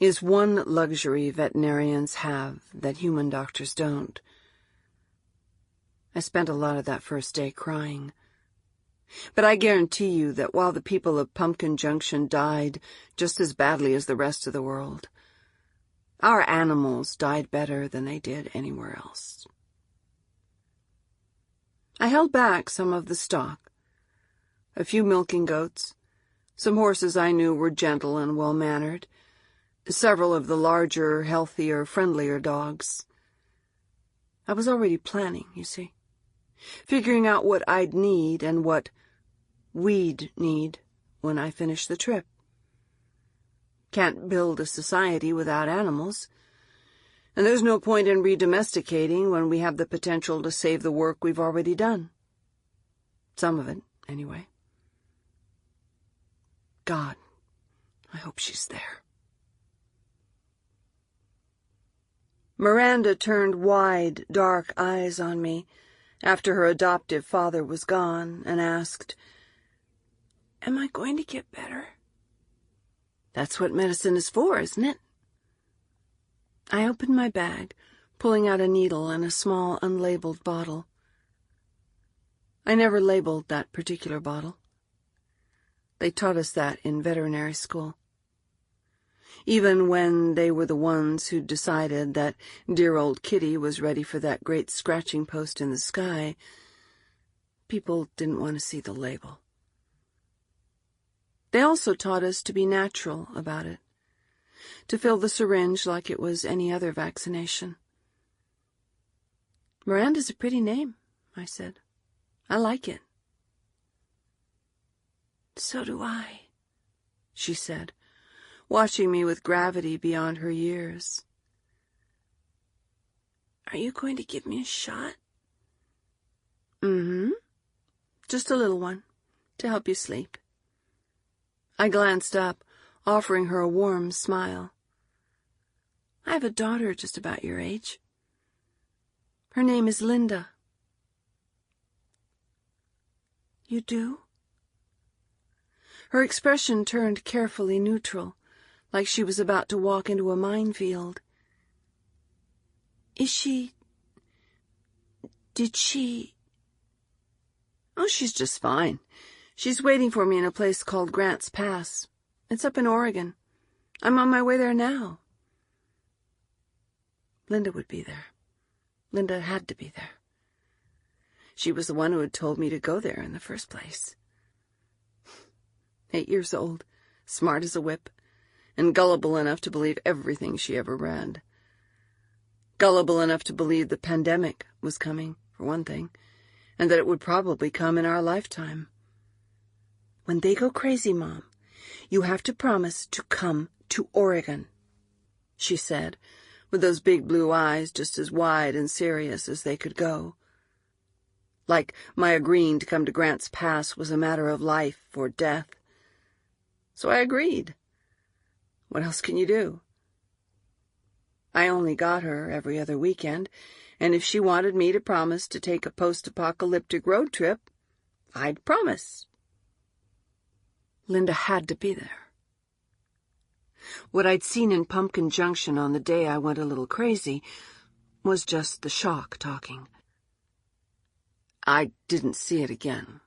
is one luxury veterinarians have that human doctors don't. I spent a lot of that first day crying. But I guarantee you that while the people of Pumpkin Junction died just as badly as the rest of the world, our animals died better than they did anywhere else. I held back some of the stock, a few milking goats, some horses I knew were gentle and well-mannered, several of the larger, healthier, friendlier dogs. I was already planning, you see, figuring out what I'd need and what we'd need when I finish the trip. Can't build a society without animals, and there's no point in redomesticating when we have the potential to save the work we've already done. Some of it, anyway. God, I hope she's there. Miranda turned wide, dark eyes on me after her adoptive father was gone and asked, "Am I going to get better?" That's what medicine is for, isn't it? I opened my bag, pulling out a needle and a small unlabeled bottle. I never labeled that particular bottle. They taught us that in veterinary school. Even when they were the ones who decided that dear old Kitty was ready for that great scratching post in the sky, people didn't want to see the label. They also taught us to be natural about it, to fill the syringe like it was any other vaccination. "Miranda's a pretty name," I said. "I like it." "So do I," she said, watching me with gravity beyond her years. "Are you going to give me a shot?" "Mm-hmm. Just a little one, to help you sleep." I glanced up, offering her a warm smile. "I have a daughter just about your age. Her name is Linda." "You do?" Her expression turned carefully neutral, like she was about to walk into a minefield. "Is she... did she..." "Oh, she's just fine. She's waiting for me in a place called Grant's Pass. It's up in Oregon. I'm on my way there now." Linda would be there. Linda had to be there. She was the one who had told me to go there in the first place. 8 years old, smart as a whip, and gullible enough to believe everything she ever read. Gullible enough to believe the pandemic was coming, for one thing, and that it would probably come in our lifetime. "When they go crazy, Mom, you have to promise to come to Oregon," she said, with those big blue eyes just as wide and serious as they could go. Like my agreeing to come to Grant's Pass was a matter of life or death. So I agreed. What else can you do? I only got her every other weekend, and if she wanted me to promise to take a post-apocalyptic road trip, I'd promise. Linda had to be there. What I'd seen in Pumpkin Junction on the day I went a little crazy was just the shock talking. I didn't see it again.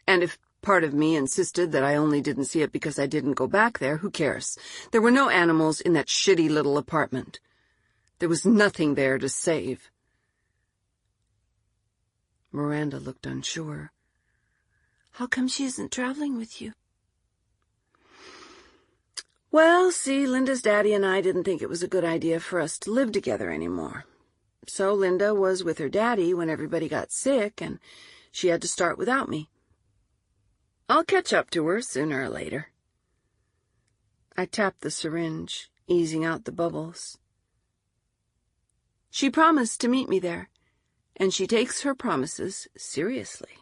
And if part of me insisted that I only didn't see it because I didn't go back there, who cares? There were no animals in that shitty little apartment. There was nothing there to save. Miranda looked unsure. How come she isn't traveling with you? Well, see, Linda's daddy and I didn't think it was a good idea for us to live together anymore. So Linda was with her daddy when everybody got sick, and she had to start without me. I'll catch up to her sooner or later. I tapped the syringe, easing out the bubbles. She promised to meet me there, and she takes her promises seriously.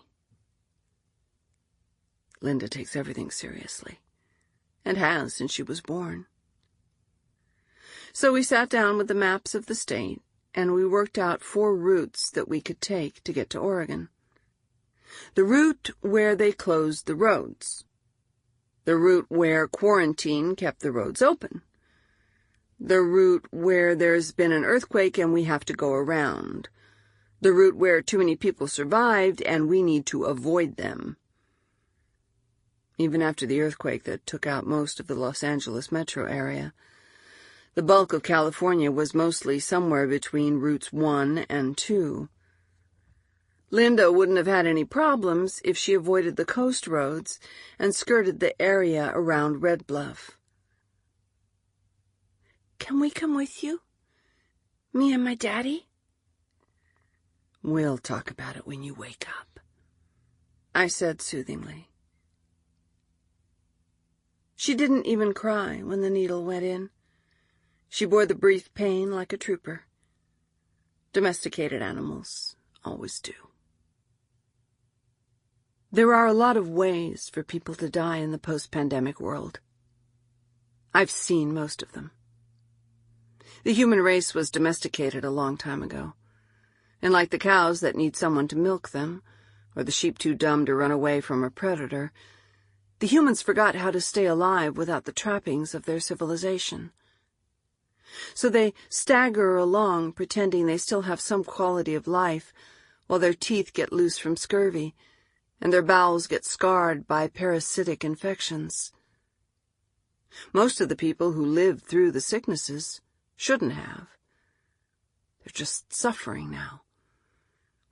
Linda takes everything seriously, and has since she was born. So we sat down with the maps of the state, and we worked out 4 routes that we could take to get to Oregon. The route where they closed the roads. The route where quarantine kept the roads open. The route where there's been an earthquake and we have to go around. The route where too many people survived and we need to avoid them. Even after the earthquake that took out most of the Los Angeles metro area, the bulk of California was mostly somewhere between routes 1 and 2. Linda wouldn't have had any problems if she avoided the coast roads and skirted the area around Red Bluff. Can we come with you? Me and my daddy? We'll talk about it when you wake up, I said soothingly. She didn't even cry when the needle went in. She bore the brief pain like a trooper. Domesticated animals always do. There are a lot of ways for people to die in the post-pandemic world. I've seen most of them. The human race was domesticated a long time ago, and like the cows that need someone to milk them, or the sheep too dumb to run away from a predator, the humans forgot how to stay alive without the trappings of their civilization. So they stagger along, pretending they still have some quality of life, while their teeth get loose from scurvy, and their bowels get scarred by parasitic infections. Most of the people who lived through the sicknesses shouldn't have. They're just suffering now,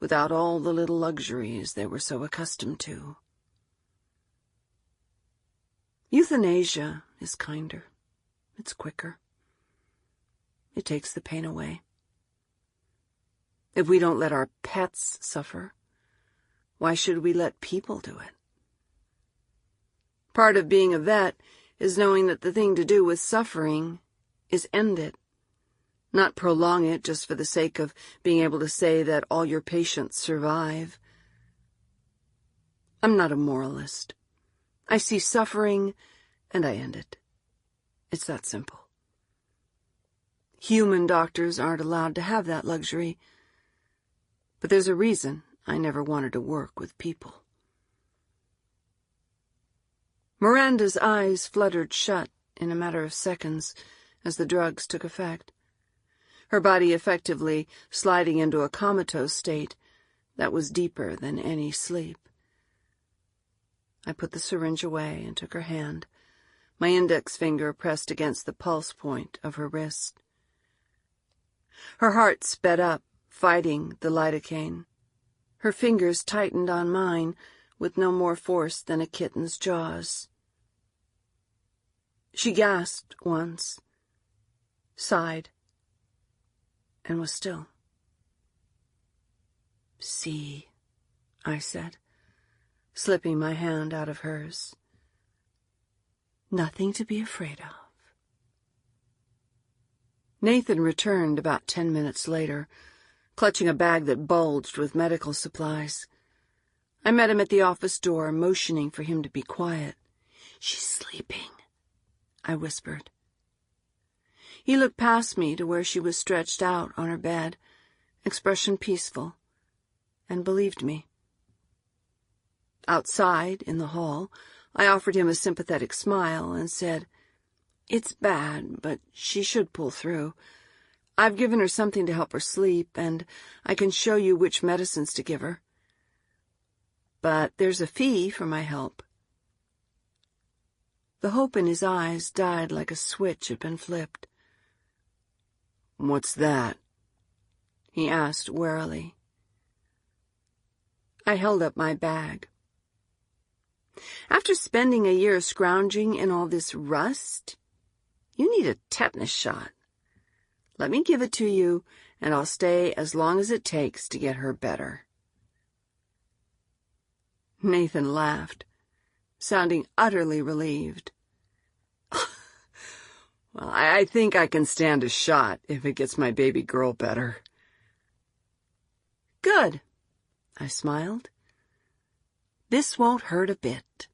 without all the little luxuries they were so accustomed to. Euthanasia is kinder. It's quicker. It takes the pain away. If we don't let our pets suffer, why should we let people do it? Part of being a vet is knowing that the thing to do with suffering is end it, not prolong it just for the sake of being able to say that all your patients survive. I'm not a moralist. I see suffering and I end it. It's that simple. Human doctors aren't allowed to have that luxury, but there's a reason I never wanted to work with people. Miranda's eyes fluttered shut in a matter of seconds as the drugs took effect, her body effectively sliding into a comatose state that was deeper than any sleep. I put the syringe away and took her hand, my index finger pressed against the pulse point of her wrist. Her heart sped up, fighting the lidocaine. Her fingers tightened on mine with no more force than a kitten's jaws. She gasped once, sighed, and was still. "See," I said, slipping my hand out of hers. "Nothing to be afraid of." Nathan returned about 10 minutes later, clutching a bag that bulged with medical supplies. I met him at the office door, motioning for him to be quiet. "She's sleeping," I whispered. He looked past me to where she was stretched out on her bed, expression peaceful, and believed me. Outside, in the hall, I offered him a sympathetic smile and said, "It's bad, but she should pull through. I've given her something to help her sleep, and I can show you which medicines to give her. But there's a fee for my help." The hope in his eyes died like a switch had been flipped. "What's that?" he asked warily. I held up my bag. "After spending a year scrounging in all this rust, you need a tetanus shot. Let me give it to you, and I'll stay as long as it takes to get her better." Nathan laughed, sounding utterly relieved. "Well, I think I can stand a shot if it gets my baby girl better." "Good," I smiled. "This won't hurt a bit."